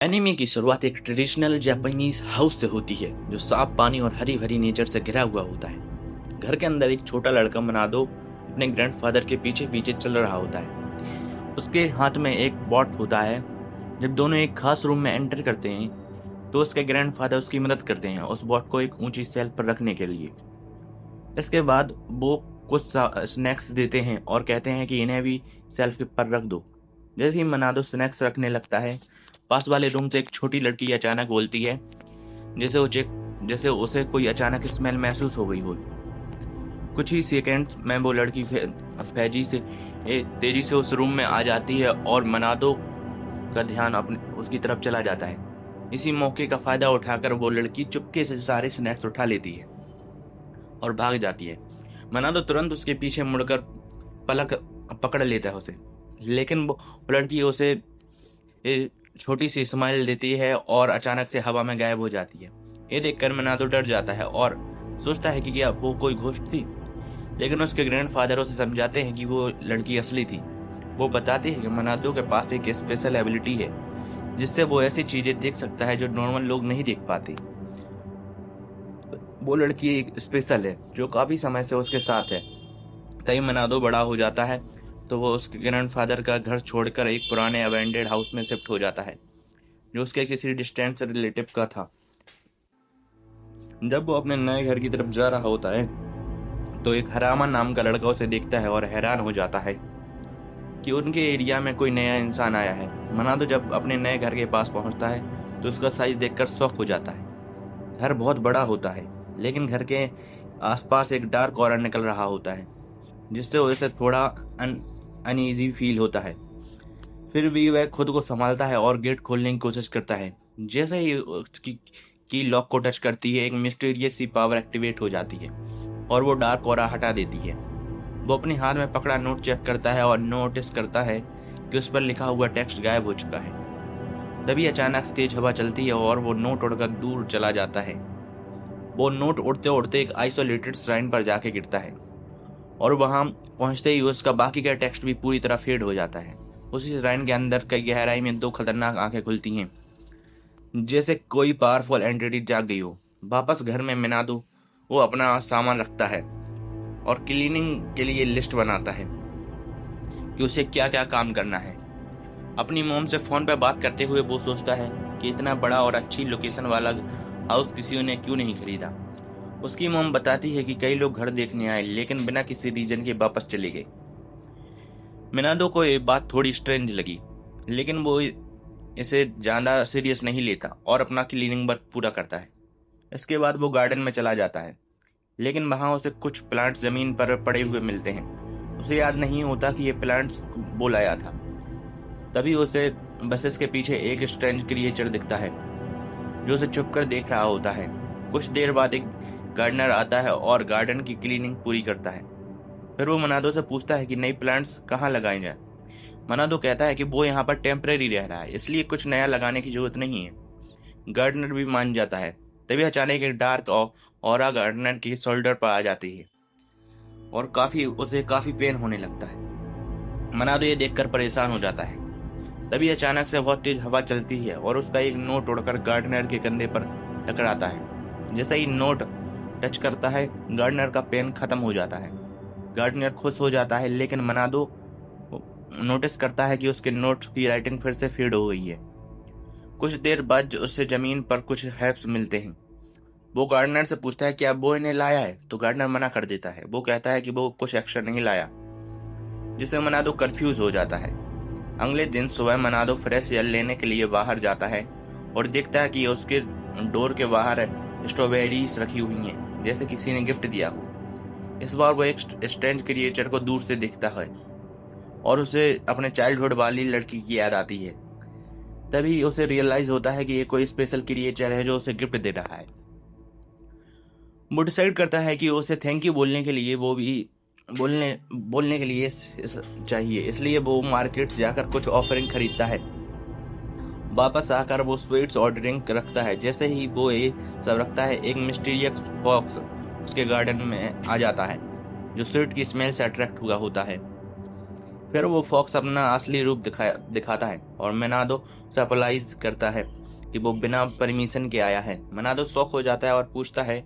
Anime की शुरुआत एक ट्रेडिशनल जापानीज हाउस से होती है जो साफ पानी और हरी भरी नेचर से घिरा हुआ होता है। घर के अंदर एक छोटा लड़का मनादो अपने ग्रैंडफादर के पीछे पीछे चल रहा होता है। उसके हाथ में एक बॉट होता है। जब दोनों एक खास रूम में एंटर करते हैं तो उसके ग्रैंडफादर उसकी मदद करते हैं उस बॉट को एक ऊंची शेल्फ पर रखने के लिए। इसके बाद वो कुछ स्नैक्स देते हैं और कहते हैं कि इन्हें भी शेल्फ पर रख दो। जैसे ही मनादो स्नैक्स रखने लगता है, पास वाले रूम से एक छोटी लड़की अचानक बोलती है, जैसे उसे कोई अचानक स्मेल महसूस हो गई हो। कुछ ही सेकंड्स में वो लड़की तेजी से उस रूम में आ जाती है और मनादो का ध्यान अपने उसकी तरफ चला जाता है। इसी मौके का फायदा उठाकर वो लड़की चुपके से सारे स्नैक्स उठा लेती है और भाग जाती है। मनादो तुरंत उसके पीछे मुड़कर पलक पकड़ लेता है उसे, लेकिन वो लड़की उसे छोटी सी स्माइल देती है और अचानक से हवा में गायब हो जाती है। ये देखकर मनादो डर जाता है और सोचता है कि क्या वो कोई घोस्ट थी, लेकिन उसके ग्रैंडफादर उसे समझाते हैं कि वो लड़की असली थी। वो बताते हैं कि मनादो के पास एक स्पेशल एबिलिटी है जिससे वो ऐसी चीजें देख सकता है जो नॉर्मल लोग नहीं देख पाते। वो लड़की एक स्पेशल है जो काफी समय से उसके साथ है। तभी मनादो बड़ा हो जाता है तो वो उसके ग्रैंडफादर का घर छोड़कर एक पुराने अबेंडेड हाउस में शिफ्ट हो जाता है जो उसके किसी डिस्टेंस रिलेटिव का था। जब वो अपने नए घर की तरफ जा रहा होता है तो एक हरामा नाम का लड़का उसे देखता है और हैरान हो जाता है कि उनके एरिया में कोई नया इंसान आया है। मनादो जब अपने नए घर के पास पहुंचता है तो उसका साइज देखकर शॉक हो जाता है। घर बहुत बड़ा होता है लेकिन घर के आसपास एक डार्क कॉर्नर निकल रहा होता है जिससे उसे थोड़ा अनईजी फील होता है। फिर भी वह खुद को संभालता है और गेट खोलने की कोशिश करता है। जैसे ही उसकी की लॉक को टच करती है, एक मिस्टीरियस सी पावर एक्टिवेट हो जाती है और वो डार्क ऑरा हटा देती है। वो अपने हाथ में पकड़ा नोट चेक करता है और नोटिस करता है कि उस पर लिखा हुआ टेक्स्ट गायब हो चुका है। तभी अचानक तेज हवा चलती है और वो नोट उड़कर दूर चला जाता है। वो नोट उड़ते उड़ते एक आइसोलेटेड श्राइन पर जाके गिरता है और वहां पहुंचते ही उसका बाकी का टेक्स्ट भी पूरी तरह फेड हो जाता है। उसी श्राइन के अंदर कई गहराई में दो खतरनाक आंखें खुलती हैं, जैसे कोई पावरफुल एंटिटी जाग गई हो। वापस घर में मिनादो वो अपना सामान रखता है और क्लीनिंग के लिए लिस्ट बनाता है कि उसे क्या क्या काम करना है। अपनी मोम से फोन पर बात करते हुए वो सोचता है कि इतना बड़ा और अच्छी लोकेशन वाला हाउस किसी ने क्यों नहीं खरीदा। उसकी मोम बताती है कि कई लोग घर देखने आए लेकिन बिना किसी रीजन के वापस चले गए। मिनादो को ये बात थोड़ी स्ट्रेंज लगी, लेकिन वो इसे ज्यादा सीरियस नहीं लेता और अपना क्लीनिंग वर्क पूरा करता है। इसके बाद वो गार्डन में चला जाता है, लेकिन वहां उसे कुछ प्लांट्स जमीन पर पड़े हुए मिलते हैं। उसे याद नहीं होता कि ये प्लांट्स वो लाया था। तभी उसे बसेस के पीछे एक स्ट्रेंज क्रिएचर दिखता है जो उसे चुप कर देख रहा होता है। कुछ देर बाद एक गार्डनर आता है और गार्डन की क्लीनिंग पूरी करता है। फिर वो मनादो से पूछता है कि नई प्लांट्स कहाँ लगाए जाए। मनादो कहता है कि वो यहाँ पर टेम्परेरी रह रहा है, इसलिए कुछ नया लगाने की जरूरत नहीं है। गार्डनर भी मान जाता है। तभी अचानक एक डार्क ऑरा गार्डनर की शोल्डर पर आ जाती है और उसे काफी पेन होने लगता है। मनादो ये देखकर परेशान हो जाता है। तभी अचानक से बहुत तेज हवा चलती है और उसका एक नोट उड़कर गार्डनर के कंधे पर टकराता है। जैसे ही नोट टच करता है, गार्डनर का पेन खत्म हो जाता है। गार्डनर खुश हो जाता है, लेकिन मनादो नोटिस करता है कि उसके नोट की राइटिंग फिर से फेड हो गई है। कुछ देर बाद उससे जमीन पर कुछ हेर्ब्स मिलते हैं। वो गार्डनर से पूछता है कि अब वो इन्हें लाया है, तो गार्डनर मना कर देता है। वो कहता है कि वो कुछ एक्शन नहीं लाया, जिससे मनादो कंफ्यूज हो जाता है। अगले दिन सुबह मनादो फ्रेश एयर लेने के लिए बाहर जाता है और देखता है कि उसके डोर के बाहर स्ट्रॉबेरीज रखी हुई हैं, जैसे किसी ने गिफ्ट दिया हो। इस बार वो एक स्ट्रेंज क्रिएचर को दूर से दिखता है और उसे अपने चाइल्डहुड वाली लड़की की याद आती है। तभी उसे रियलाइज होता है कि ये कोई स्पेशल क्रिएचर है जो उसे गिफ्ट दे रहा है। वो डिसाइड करता है कि उसे थैंक यू बोलने के लिए बोलने के लिए चाहिए, इसलिए वो मार्केट जाकर कुछ ऑफरिंग खरीदता है। वापस आकर वो स्वीट्स और ड्रिंक रखता है। जैसे ही वो ये सब रखता है, एक मिस्टीरियस फॉक्स उसके गार्डन में आ जाता है जो स्वीट की स्मेल से अट्रैक्ट हुआ होता है। फिर वो फॉक्स अपना असली रूप दिखाता है और मेनादो उसे अपोलाइज करता है कि वो बिना परमिशन के आया है। मेनादो शॉक हो जाता है और पूछता है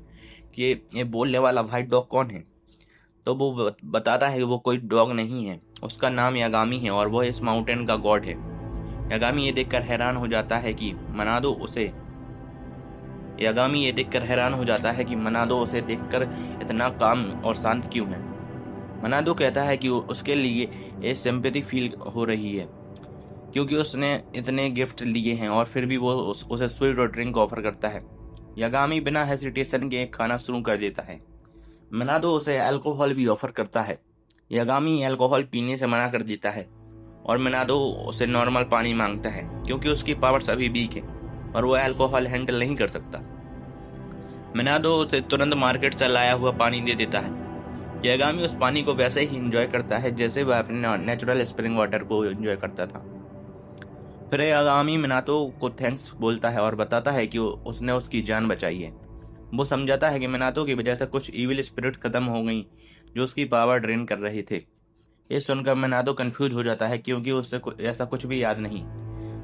कि ये बोलने वाला व्हाइट डॉग कौन है। तो वो बताता है कि वो कोई डॉग नहीं है, उसका नाम यागामी है और वो इस माउंटेन का गॉड है। यागामी ये देखकर हैरान हो जाता है कि मनादो उसे देखकर इतना काम और शांत क्यों है। मनादो कहता है कि उसके लिए ये सिंपैथी फील हो रही है क्योंकि उसने इतने गिफ्ट लिए हैं और फिर भी वो उसे स्वीट और ड्रिंक ऑफर करता है। यागामी बिना हेसिटेशन के खाना शुरू कर देता है। मनादो उसे अल्कोहल भी ऑफर करता है। यागामी अल्कोहल पीने से मना कर देता है और मनादो उसे नॉर्मल पानी मांगता है क्योंकि उसकी पावर्स अभी वीक है और वो अल्कोहल हैंडल नहीं कर सकता। मनादो उसे तुरंत मार्केट से लाया हुआ पानी दे देता है। यागामी उस पानी को वैसे ही एंजॉय करता है जैसे वह अपने नेचुरल स्प्रिंग वाटर को एंजॉय करता था। फिर यागामी मिनातो को थैंक्स बोलता है और बताता है कि उसने उसकी जान बचाई है। वो समझाता है कि मिनातो की वजह से कुछ इविल स्पिरिट खत्म हो गई जो उसकी पावर ड्रेन कर रहे थे। ये सुनकर मिनातो कंफ्यूज हो जाता है क्योंकि उससे ऐसा कुछ भी याद नहीं।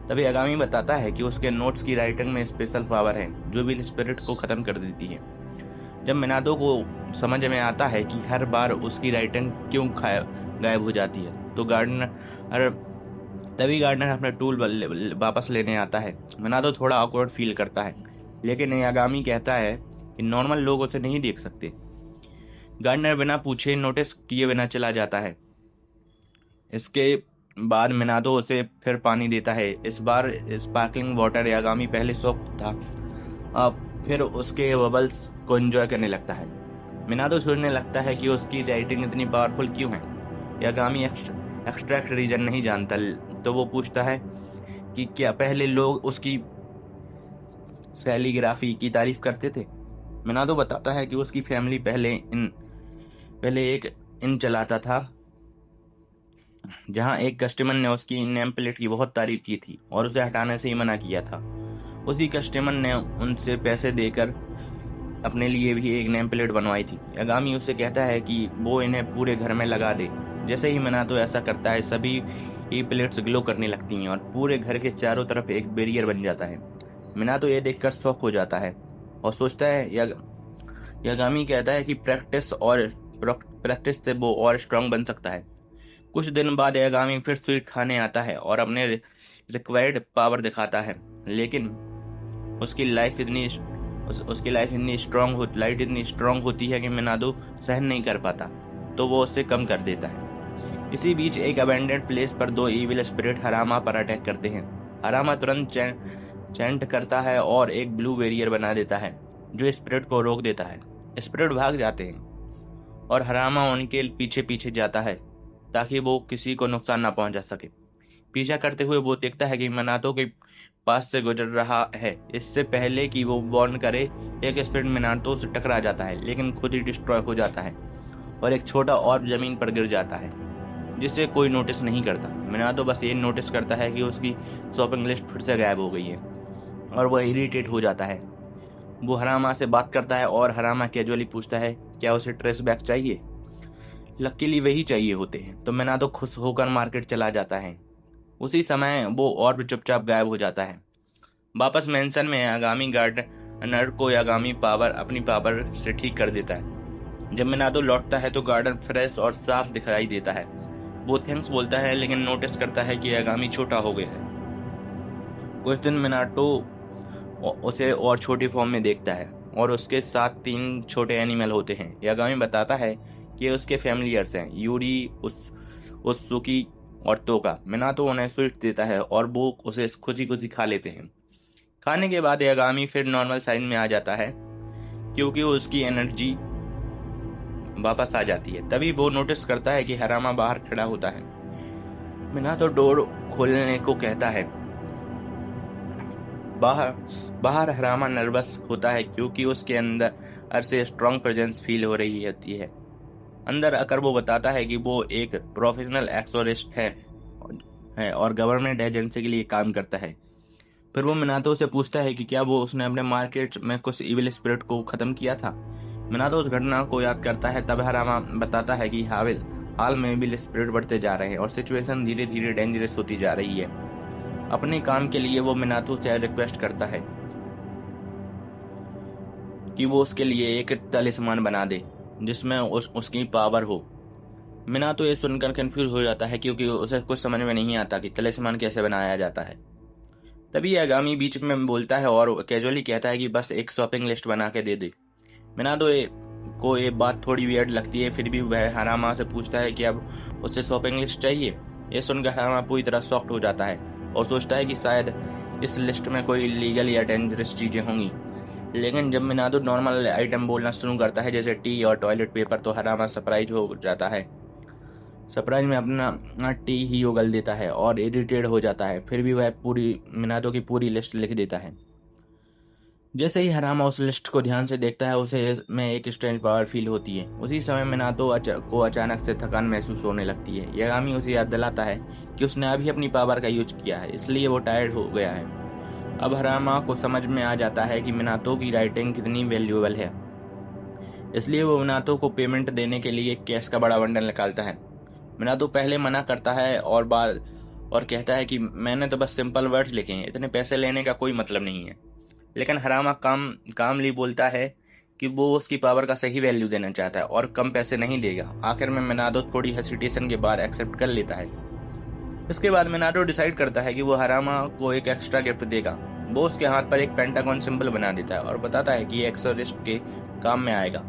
तभी यागामी बताता है कि उसके नोट्स की राइटिंग में स्पेशल पावर है जो इविल स्पिरिट को खत्म कर देती है। जब मिनातो को समझ में आता है कि हर बार उसकी राइटिंग क्यों गायब हो जाती है तो गार्डनर अपना टूल वापस लेने आता है। मिनातो थोड़ा ऑकवर्ड फील करता है लेकिन यागामी कहता है कि नॉर्मल लोग उसे नहीं देख सकते। गार्डनर बिना पूछे नोटिस किए बिना चला जाता है। इसके बाद मिनातो उसे फिर पानी देता है। इस बार स्पार्कलिंग वाटर। यागामी पहले शौक था, अब फिर उसके बबल्स को एंजॉय करने लगता है। मिनातो सोचने लगता है कि उसकी राइटिंग इतनी पावरफुल क्यों है। यागामी एक्सट्रैक्ट रीजन नहीं जानता तो वो पूछता है कि क्या पहले लोग उसकी कैलीग्राफी की तारीफ करते थे। मिनातो बताता है कि उसकी फैमिली पहले एक इन चलाता था जहां एक कस्टमर ने उसकी नेम प्लेट की बहुत तारीफ की थी और उसे हटाने से ही मना किया था। उसी कस्टमर ने उनसे पैसे देकर अपने लिए भी एक नेम प्लेट बनवाई थी। यागामी उसे कहता है कि वो इन्हें पूरे घर में लगा दे। जैसे ही मिनातो ऐसा करता है सभी ई प्लेट्स ग्लो करने लगती हैं और पूरे घर के चारों तरफ एक बैरियर बन जाता है। मिनातो ये देखकर शॉक हो जाता है और सोचता है यागामी कहता है कि प्रैक्टिस से वो और स्ट्रांग बन सकता है। कुछ दिन बाद यागामी फिर स्वीट खाने आता है और अपने रिक्वायर्ड पावर दिखाता है लेकिन उसकी लाइफ इतनी स्ट्रांग होती है कि मिनातो सहन नहीं कर पाता तो वो उससे कम कर देता है। इसी बीच एक अबैंडेंड प्लेस पर दो इविल स्पिरिट हरामा पर अटैक करते हैं। हरामा तुरंत चैंट करता है और एक ब्लू बैरियर बना देता है जो स्पिरिट को रोक देता है। स्पिरिट भाग जाते हैं और हरामा उनके पीछे पीछे जाता है ताकि वो किसी को नुकसान ना पहुंचा सके। पीछा करते हुए वो देखता है कि मिनातो के पास से गुजर रहा है। इससे पहले कि वो वार्न करे एक स्पिरिट मिनातो से टकरा जाता है लेकिन खुद ही डिस्ट्रॉय हो जाता है और एक छोटा ऑर्ब जमीन पर गिर जाता है जिसे कोई नोटिस नहीं करता। मिनातो बस ये नोटिस करता है कि उसकी शॉपिंग लिस्ट फिर से गायब हो गई है और वह इरिटेट हो जाता है। वो हरामा से बात करता है और हरामा कैजुअली पूछता है क्या उसे ट्रेस बैग चाहिए। लकीली वही चाहिए होते हैं तो मिनातो खुश होकर मार्केट चला जाता है। उसी समय वो और चुपचाप गायब हो जाता है। वापस मेंशन में यागामी गार्डनर को यागामी अपनी पावर से ठीक कर देता है। जब मिनातो लौटता है तो गार्डन फ्रेश और साफ दिखाई देता है। वो थैंक्स बोलता है लेकिन नोटिस करता है कि यागामी छोटा हो गया है। कुछ दिन मिनातो उसे और छोटी फॉर्म में देखता है और उसके साथ 3 छोटे एनिमल होते हैं। यागामी बताता है कि उसके फैमिलियर्स हैं, यूरी, उसुकी और तोका। मिनातो उन्हें स्वीट देता है और वो उसे खुशी खुशी खा लेते हैं। खाने के बाद यागामी फिर नॉर्मल साइज में आ जाता है क्योंकि उसकी एनर्जी वापस आ जाती है। तभी वो नोटिस करता है कि हरामा बाहर खड़ा होता है। मिनातो डोर खोलने को कहता है। बाहर हरामा नर्वस होता है क्योंकि उसके अंदर से स्ट्रॉन्ग प्रेजेंस फील हो रही होती है। अंदर आकर वो बताता है कि वो एक प्रोफेशनल एक्सोरिस्ट है और गवर्नमेंट एजेंसी के लिए काम करता है। फिर वो मिनातो से पूछता है कि क्या उसने अपने मार्केट में कुछ इविल स्पिरिट को खत्म किया था। मिनातो उस घटना को याद करता है। तब हरामा बताता है कि हाल में भी स्पिरिट बढ़ते जा रहे हैं और सिचुएशन धीरे धीरे डेंजरस होती जा रही है। अपने काम के लिए वो मिनातो से रिक्वेस्ट करता है कि वो उसके लिए एक तलिस्मान बना दे जिसमें उसकी पावर हो। मिनातो ये सुनकर कंफ्यूज हो जाता है क्योंकि उसे कुछ समझ में नहीं आता कि तलिस्मान कैसे बनाया जाता है। तभी यागामी बीच में बोलता है और कैजुअली कहता है कि बस एक शॉपिंग लिस्ट बना के दे दे। मिनातो को ये बात थोड़ी वियर्ड लगती है, फिर भी वह हरामा से पूछता है कि अब उसे शॉपिंग लिस्ट चाहिए। ये सुनकर हरामा पूरी तरह शॉक्ड हो जाता है और सोचता है कि शायद इस लिस्ट में कोई इलीगल या डेंजरस चीज़ें होंगी। लेकिन जब मिनातो नॉर्मल आइटम बोलना शुरू करता है जैसे टी और टॉयलेट पेपर, तो हरामा सरप्राइज हो जाता है। सरप्राइज में अपना टी ही उगल देता है और इरिटेट हो जाता है। फिर भी वह मिनातो की पूरी लिस्ट लिख देता है। जैसे ही हरामा उस लिस्ट को ध्यान से देखता है उसे में एक स्ट्रेंज पावर फील होती है। उसी समय मिनातो को अचानक से थकान महसूस होने लगती है। यागामी उसे याद दिलाता है कि उसने अभी अपनी पावर का यूज किया है, इसलिए वो टायर्ड हो गया है। अब हरामा को समझ में आ जाता है कि मिनातो की राइटिंग कितनी वैल्यूएबल है, इसलिए वो मिनातो को पेमेंट देने के लिए कैश का बड़ा बंडल निकालता है। मिनातो पहले मना करता है और कहता है कि मैंने तो बस सिंपल वर्ड्स लिखे हैं, इतने पैसे लेने का कोई मतलब नहीं है। लेकिन हरामा कामली बोलता है कि वो उसकी पावर का सही वैल्यू देना चाहता है और कम पैसे नहीं देगा। आखिर में मिनातो थोड़ी हेसिटेशन के बाद एक्सेप्ट कर लेता है। इसके बाद मिनातो डिसाइड करता है कि वो हरामा को एक एक्स्ट्रा गिफ्ट देगा। वो उसके हाथ पर एक पेंटागन सिंबल बना देता है और बताता है कि ये एक्सोरिस्ट के काम में आएगा।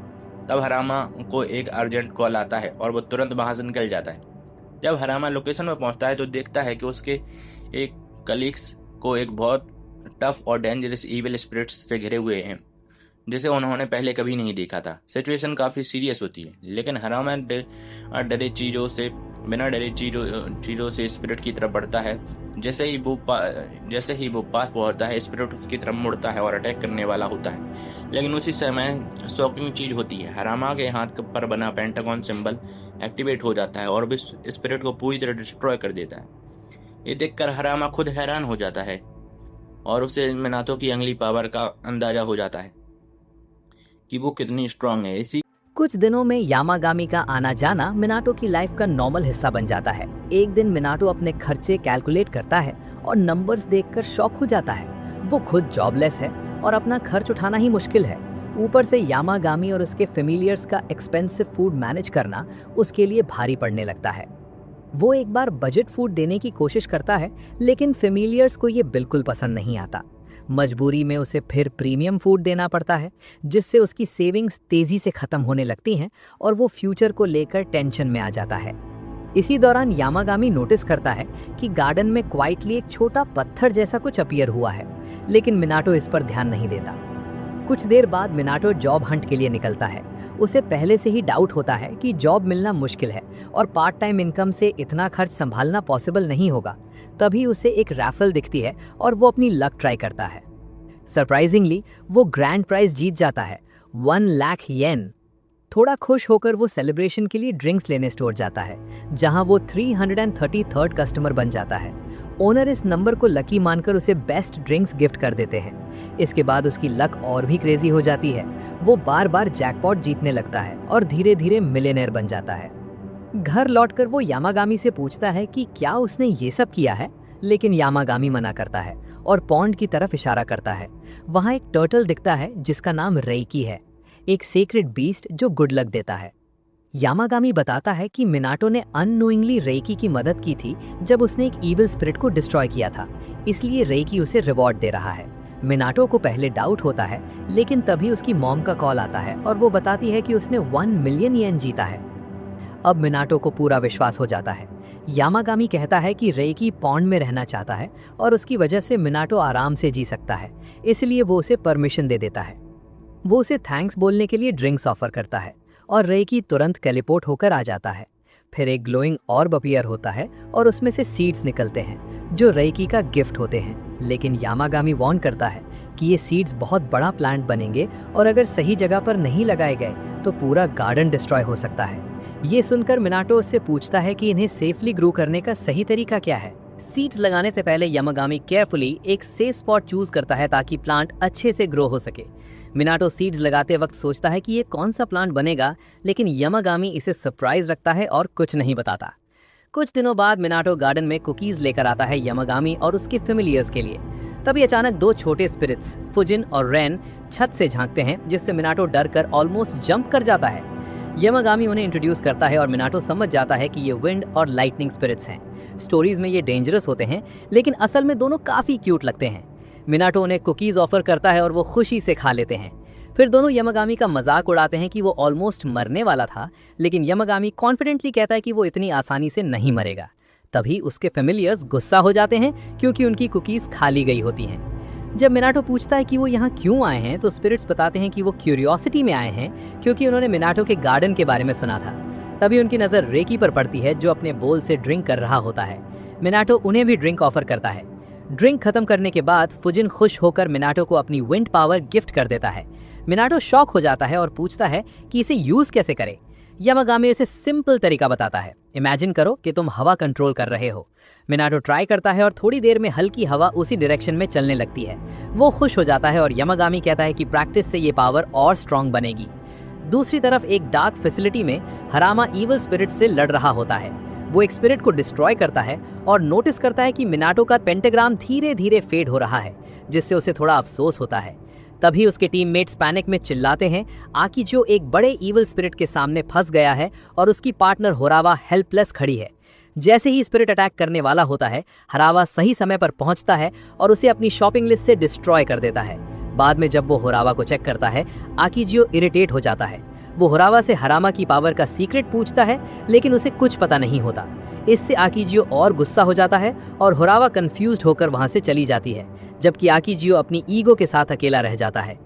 तब हरामा को एक अर्जेंट कॉल आता है और वो तुरंत वहां से निकल जाता है। जब हरामा लोकेशन पर पहुंचता है तो देखता है कि उसके एक कलीग्स को एक बहुत टफ और डेंजरस इविल स्पिरिट्स से घिरे हुए हैं जिसे उन्होंने पहले कभी नहीं देखा था। सिचुएशन काफ़ी सीरियस होती है, लेकिन हरामा बिना डरे चीज़ों से स्पिरिट की तरफ बढ़ता है। जैसे ही वो पास पहुंचता है, स्पिरिट उसकी तरफ मुड़ता है और अटैक करने वाला होता है। लेकिन उसी समय शॉकिंग चीज़ होती है, हरामा के हाथ पर बना पेंटागन सिंबल एक्टिवेट हो जाता है और भी स्पिरिट को पूरी तरह डिस्ट्रॉय कर देता है। ये देखकर हरामा खुद हैरान हो जाता है और उसे मिनातो की अगली पावर का अंदाजा हो जाता है कि वो कितनी स्ट्रांग है। इसी कुछ दिनों में यामागामी का आना जाना मिनाटो की लाइफ का नॉर्मल हिस्सा बन जाता है। एक दिन मिनाटो अपने खर्चे कैलकुलेट करता है और नंबर्स देखकर शॉक हो जाता है। वो खुद जॉबलेस है और अपना खर्च उठाना ही मुश्किल है। ऊपर से यामागामी और उसके फेमिलियर्स का एक्सपेंसिव फूड मैनेज करना उसके लिए भारी पड़ने लगता है। वो एक बार बजट फूड देने की कोशिश करता है, लेकिन फेमिलियर्स को ये बिल्कुल पसंद नहीं आता। मजबूरी में उसे फिर प्रीमियम फूड देना पड़ता है, जिससे उसकी सेविंग्स तेजी से खत्म होने लगती हैं और वो फ्यूचर को लेकर टेंशन में आ जाता है। इसी दौरान यामागामी नोटिस करता है कि गार्डन में क्वाइटली एक छोटा पत्थर जैसा कुछ अपीयर हुआ है, लेकिन मिनाटो इस पर ध्यान नहीं देता। कुछ देर बाद मिनाटो जॉब हंट के लिए निकलता है। उसे पहले से ही डाउट होता है कि जॉब मिलना मुश्किल है और पार्ट टाइम इनकम से इतना खर्च संभालना पॉसिबल नहीं होगा। तभी उसे एक रैफल दिखती है और वो अपनी लक ट्राई करता है। सरप्राइजिंगली वो ग्रैंड प्राइज जीत जाता है, 1 लाख येन। थोड़ा खुश होकर वो सेलिब्रेशन के लिए ड्रिंक्स लेने स्टोर जाता है, जहां वो 333rd कस्टमर बन जाता है। ओनर इस नंबर को लकी मानकर उसे बेस्ट ड्रिंक्स गिफ्ट कर देते हैं। इसके बाद उसकी लक और भी क्रेजी हो जाती है। वो बार बार जैकपॉट जीतने लगता है और धीरे धीरे मिलियनेयर बन जाता है। घर लौटकर वो यामागामी से पूछता है कि क्या उसने ये सब किया है, लेकिन यामागामी मना करता है और पॉन्ड की तरफ इशारा करता है। वहाँ एक टर्टल दिखता है जिसका नाम रेकी है, एक सीक्रेट बीस्ट जो गुड लक देता है। यामागामी बताता है कि मिनाटो ने अननोइंगली रेकी की मदद की थी जब उसने एक इविल स्पिरिट को डिस्ट्रॉय किया था, इसलिए रेकी उसे रिवॉर्ड दे रहा है। मिनाटो को पहले डाउट होता है, लेकिन तभी उसकी मॉम का कॉल आता है और वो बताती है कि उसने 1 मिलियन येन जीता है। अब मिनाटो को पूरा विश्वास हो जाता है। यामागामी कहता है कि रेकी पॉन्ड में रहना चाहता है और उसकी वजह से मिनाटो आराम से जी सकता है, इसलिए वो उसे परमिशन दे देता है। वो उसे थैंक्स बोलने के लिए ड्रिंक्स ऑफर करता है और रेकी तुरंत टेलीपोर्ट होकर आ जाता है। फिर एक ग्लोइंग ऑर्ब अपीयर होता है और उसमें से सीड्स निकलते हैं जो रेकी का गिफ्ट होते हैं। लेकिन यामागामी वार्न करता है कि ये सीड्स बहुत बड़ा प्लांट बनेंगे और अगर सही जगह पर नहीं लगाए गए तो पूरा गार्डन डिस्ट्रॉय हो सकता है। ये सुनकर मिनाटो उससे पूछता है कि इन्हें सेफली ग्रो करने का सही तरीका क्या है। सीड्स लगाने से पहले यामागामी केयरफुली एक सेफ स्पॉट चूज करता है ताकि प्लांट अच्छे से ग्रो हो सके। मिनाटो सीड्स लगाते वक्त सोचता है कि ये कौन सा प्लांट बनेगा, लेकिन यामागामी इसे सरप्राइज रखता है और कुछ नहीं बताता। कुछ दिनों बाद मिनाटो गार्डन में कुकीज लेकर आता है यामागामी और उसके फेमिलियर्स के लिए। तभी अचानक दो छोटे स्पिरिट्स फुजिन और रेन छत से झांकते हैं, जिससे मिनाटो डर कर ऑलमोस्ट जंप कर जाता है। यामागामी उन्हें इंट्रोड्यूस करता है और मिनाटो समझ जाता है कि ये विंड और लाइटनिंग स्पिरिट्स हैं। स्टोरीज में ये डेंजरस होते हैं, लेकिन असल में दोनों काफी क्यूट लगते हैं। मिनाटो उन्हें कुकीज ऑफर करता है और वो खुशी से खा लेते हैं। फिर दोनों यामागामी का मजाक उड़ाते हैं कि वो ऑलमोस्ट मरने वाला था, लेकिन यामागामी कॉन्फिडेंटली कहता है कि वो इतनी आसानी से नहीं मरेगा। तभी उसके फेमिलियर्स गुस्सा हो जाते हैं क्योंकि उनकी कुकीज खा ली गई होती हैं। जब मिनाटो पूछता है कि वो यहाँ क्यों आए हैं, तो स्पिरिट्स बताते हैं कि वो क्यूरियोसिटी में आए हैं क्योंकि उन्होंने मिनाटो के गार्डन के बारे में सुना था। तभी उनकी नज़र रेकी पर पड़ती है, जो अपने बोल से ड्रिंक कर रहा होता है। मिनाटो उन्हें भी ड्रिंक ऑफर करता है। ड्रिंक खत्म करने के बाद फुजिन खुश होकर मिनाटो को अपनी विंड पावर गिफ्ट कर देता है। मिनाटो शॉक हो जाता है और पूछता है कि इसे यूज कैसे करे। यामागामी इसे सिंपल तरीका बताता है। इमेजिन करो कि तुम हवा कंट्रोल कर रहे हो। मिनाटो ट्राई करता है और थोड़ी देर में हल्की हवा उसी डायरेक्शन में चलने लगती है। वो खुश हो जाता है और यामागामी कहता है कि प्रैक्टिस से ये पावर और स्ट्रांग बनेगी। दूसरी तरफ एक डार्क फैसिलिटी में हरामा ईवल स्पिरिट से लड़ रहा होता है। वो एक स्पिरिट को डिस्ट्रॉय करता है और नोटिस करता है कि मिनाटो का पेंटाग्राम धीरे धीरे फेड हो रहा है, जिससे उसे थोड़ा अफसोस होता है। तभी उसके टीममेट्स पैनिक में चिल्लाते हैं। आकिजियो एक बड़े ईवल स्पिरिट के सामने फंस गया है और उसकी पार्टनर होरावा हेल्पलेस खड़ी है। जैसे ही स्पिरिट अटैक करने वाला होता है, हरावा सही समय पर पहुंचता है और उसे अपनी शॉपिंग लिस्ट से डिस्ट्रॉय कर देता है। बाद में जब वो होरावा को चेक करता है, आकिजियो इरिटेट हो जाता है। वो होरावा से हरामा की पावर का सीक्रेट पूछता है, लेकिन उसे कुछ पता नहीं होता। इससे आकिजियो और गुस्सा हो जाता है और होरावा कंफ्यूज्ड होकर वहां से चली जाती है, जबकि आकिजियो अपनी ईगो के साथ अकेला रह जाता है।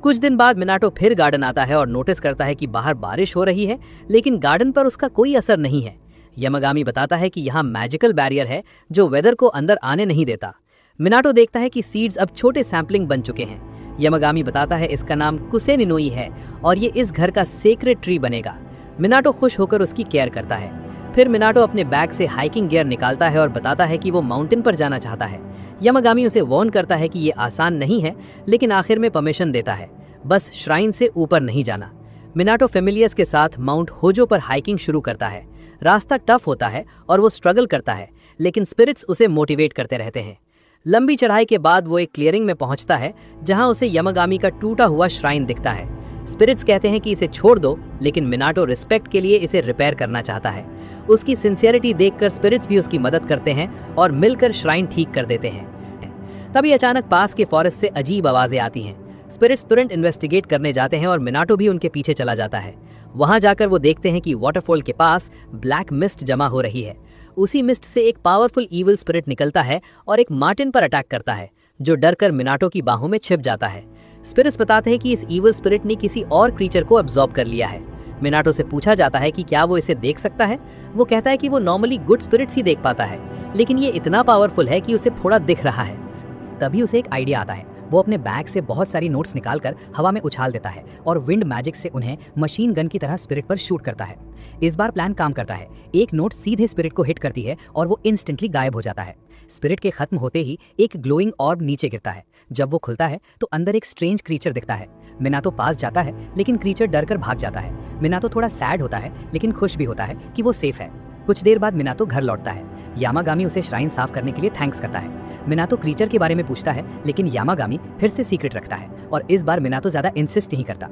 कुछ दिन बाद मिनाटो फिर गार्डन आता है और नोटिस करता है कि बाहर बारिश हो रही है, लेकिन गार्डन पर उसका कोई असर नहीं है। यामागामी बताता है कि यहाँ मैजिकल बैरियर है जो वेदर को अंदर आने नहीं देता। मिनाटो देखता है कि सीड्स अब छोटे सैंपलिंग बन चुके हैं। यामागामी बताता है इसका नाम कुसेनिनोई है और ये इस घर का सेक्रेट ट्री बनेगा। मिनाटो खुश होकर उसकी केयर करता है। फिर मिनाटो अपने बैग से हाइकिंग गियर निकालता है और बताता है कि वो माउंटेन पर जाना चाहता है। यामागामी उसे वार्न करता है कि ये आसान नहीं है, लेकिन आखिर में परमिशन देता है, बस श्राइन से ऊपर नहीं जाना। मिनाटो फेमिलियर्स के साथ माउंट होजो पर हाइकिंग शुरू करता है। रास्ता टफ होता है और वो स्ट्रगल करता है, लेकिन स्पिरिट्स उसे मोटिवेट करते रहते हैं। लंबी चढ़ाई के बाद वो एक क्लियरिंग में पहुंचता है, जहां उसे यामागामी का टूटा हुआ श्राइन दिखता है। स्पिरिट्स कहते हैं कि इसे छोड़ दो, लेकिन मिनाटो रिस्पेक्ट के लिए इसे रिपेयर करना चाहता है। उसकी सिंसियरिटी देखकर स्पिरिट्स भी उसकी मदद करते हैं और मिलकर श्राइन ठीक कर देते हैं। तभी अचानक पास के फॉरेस्ट से अजीब आवाजें आती हैं। स्पिरिट्स तुरंत इन्वेस्टिगेट करने जाते हैं और मिनाटो भी उनके पीछे चला जाता है। वहां जाकर वो देखते हैं कि वाटरफॉल के पास ब्लैक मिस्ट जमा हो रही है। उसी मिस्ट से एक पावरफुल ईविल स्पिरिट निकलता है और एक मार्टिन पर अटैक करता है, जो डरकर मिनाटो की बाहों में छिप जाता है। स्पिरिट्स बताते हैं कि इस ईविल स्पिरिट ने किसी और क्रीचर को अब्सॉर्ब कर लिया है। मिनाटो से पूछा जाता है कि क्या वो इसे देख सकता है। वो कहता है कि वो नॉर्मली गुड स्पिरिट्स ही देख पाता है, लेकिन ये इतना पावरफुल है कि उसे थोड़ा दिख रहा है। तभी उसे एक आइडिया आता है। वो अपने बैग से बहुत सारी नोट्स निकालकर हवा में उछाल देता है और विंड मैजिक से उन्हें मशीन गन की तरह स्पिरिट पर शूट करता है। इस बार प्लान काम करता है। एक नोट सीधे स्पिरिट को हिट करती है और वो इंस्टेंटली गायब हो जाता है। स्पिरिट के खत्म होते ही एक ग्लोइंग ऑर्ब नीचे गिरता है। जब वो खुलता है तो अंदर एक स्ट्रेंज क्रीचर दिखता है। मिनाटो पास जाता है, लेकिन क्रीचर डरकर भाग जाता है। मिनाटो थोड़ा सैड होता है, लेकिन खुश भी होता है कि वो सेफ है। कुछ देर बाद मिनाटो घर लौटता है। यामागामी उसे श्राइन साफ करने के लिए थैंक्स करता है। मिनाटो क्रीचर के बारे में पूछता है, लेकिन यामागामी फिर से सीक्रेट रखता है और इस बार मिनाटो ज्यादा इंसिस्ट नहीं करता।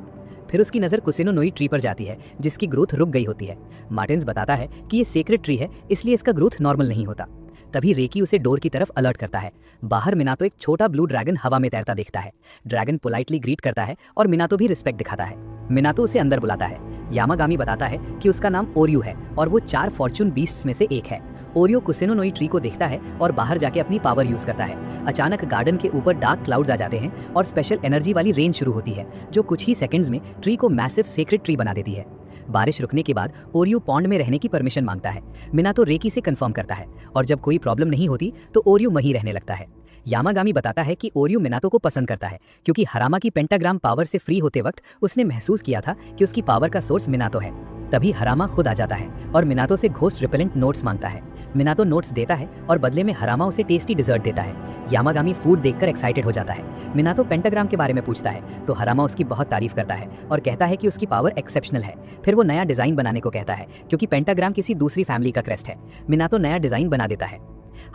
फिर उसकी नजर कुसेनोनोई ट्री पर जाती है, जिसकी ग्रोथ रुक गई होती है। मार्टिन्स बताता है कि ये सीक्रेट ट्री है, इसलिए इसका ग्रोथ नॉर्मल नहीं होता। तभी रेकी उसे डोर की तरफ अलर्ट करता है। बाहर मिनाटो एक छोटा ब्लू ड्रैगन हवा में तैरता देखता है। ड्रैगन पोलाइटली ग्रीट करता है और मिनाटो भी रिस्पेक्ट दिखाता है। मिनाटो उसे अंदर बुलाता है। यामागामी बताता है कि उसका नाम ओरियो है और वो 4 फॉर्चून बीस्ट्स में से एक है। ओरियो कुसेनोनोई ट्री को देखता है और बाहर जाके अपनी पावर यूज करता है। अचानक गार्डन के ऊपर डार्क क्लाउड्स आ जाते हैं और स्पेशल एनर्जी वाली रेन शुरू होती है, जो कुछ ही सेकंड्स में ट्री को मैसिव सेक्रेट ट्री बना देती है। बारिश रुकने के बाद ओरियो पॉन्ड में रहने की परमिशन मांगता है। मिनाटो रेकी से कंफर्म करता है और जब कोई प्रॉब्लम नहीं होती तो ओरियो वहीं रहने लगता है। यामागामी बताता है कि ओरियो मिनाटो को पसंद करता है, क्योंकि हरामा की पेंटाग्राम पावर से फ्री होते वक्त उसने महसूस किया था कि उसकी पावर का सोर्स मिनाटो है। तभी हरामा खुद आ जाता है और मिनातो से घोस्ट रिपेलेंट नोट्स मांगता है। मिनातो नोट्स देता है और बदले में हरामा उसे टेस्टी डिजर्ट देता है। यामागामी फूड देखकर एक्साइटेड हो जाता है। मिनातो पेंटाग्राम के बारे में पूछता है तो हरामा उसकी बहुत तारीफ करता है और कहता है कि उसकी पावर एक्सेप्शनल है। फिर वो नया डिजाइन बनाने को कहता है क्योंकि पेंटाग्राम किसी दूसरी फैमिली का क्रेस्ट है। मिनातो नया डिजाइन बना देता है।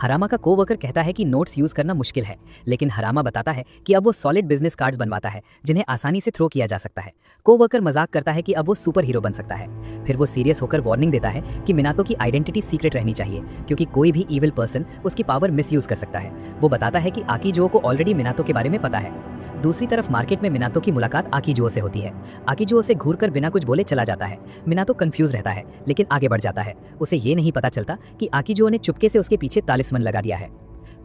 हरामा का कोवर्कर कहता है कि नोट्स यूज करना मुश्किल है, लेकिन हरामा बताता है कि अब वो सॉलिड बिजनेस कार्ड्स बनवाता है जिन्हें आसानी से थ्रो किया जा सकता है। कोवर्कर मजाक करता है कि अब वो सुपर हीरो बन सकता है। फिर वो सीरियस होकर वार्निंग देता है कि मिनातो की आइडेंटिटी सीक्रेट रहनी चाहिए क्योंकि कोई भी इविल पर्सन उसकी पावर मिसयूज कर सकता है। वो बताता है कि आकीजुओ को ऑलरेडी मिनातो के बारे में पता है। दूसरी तरफ मार्केट में मिनातो की मुलाकात आकीजुओ से होती है। आकीजुओ से घूरकर बिना कुछ बोले चला जाता है। मिनातो कंफ्यूज रहता है लेकिन आगे बढ़ जाता है। उसे ये नहीं पता चलता कि आकीजुओ ने चुपके से उसके पीछे तालिस्मन लगा दिया है।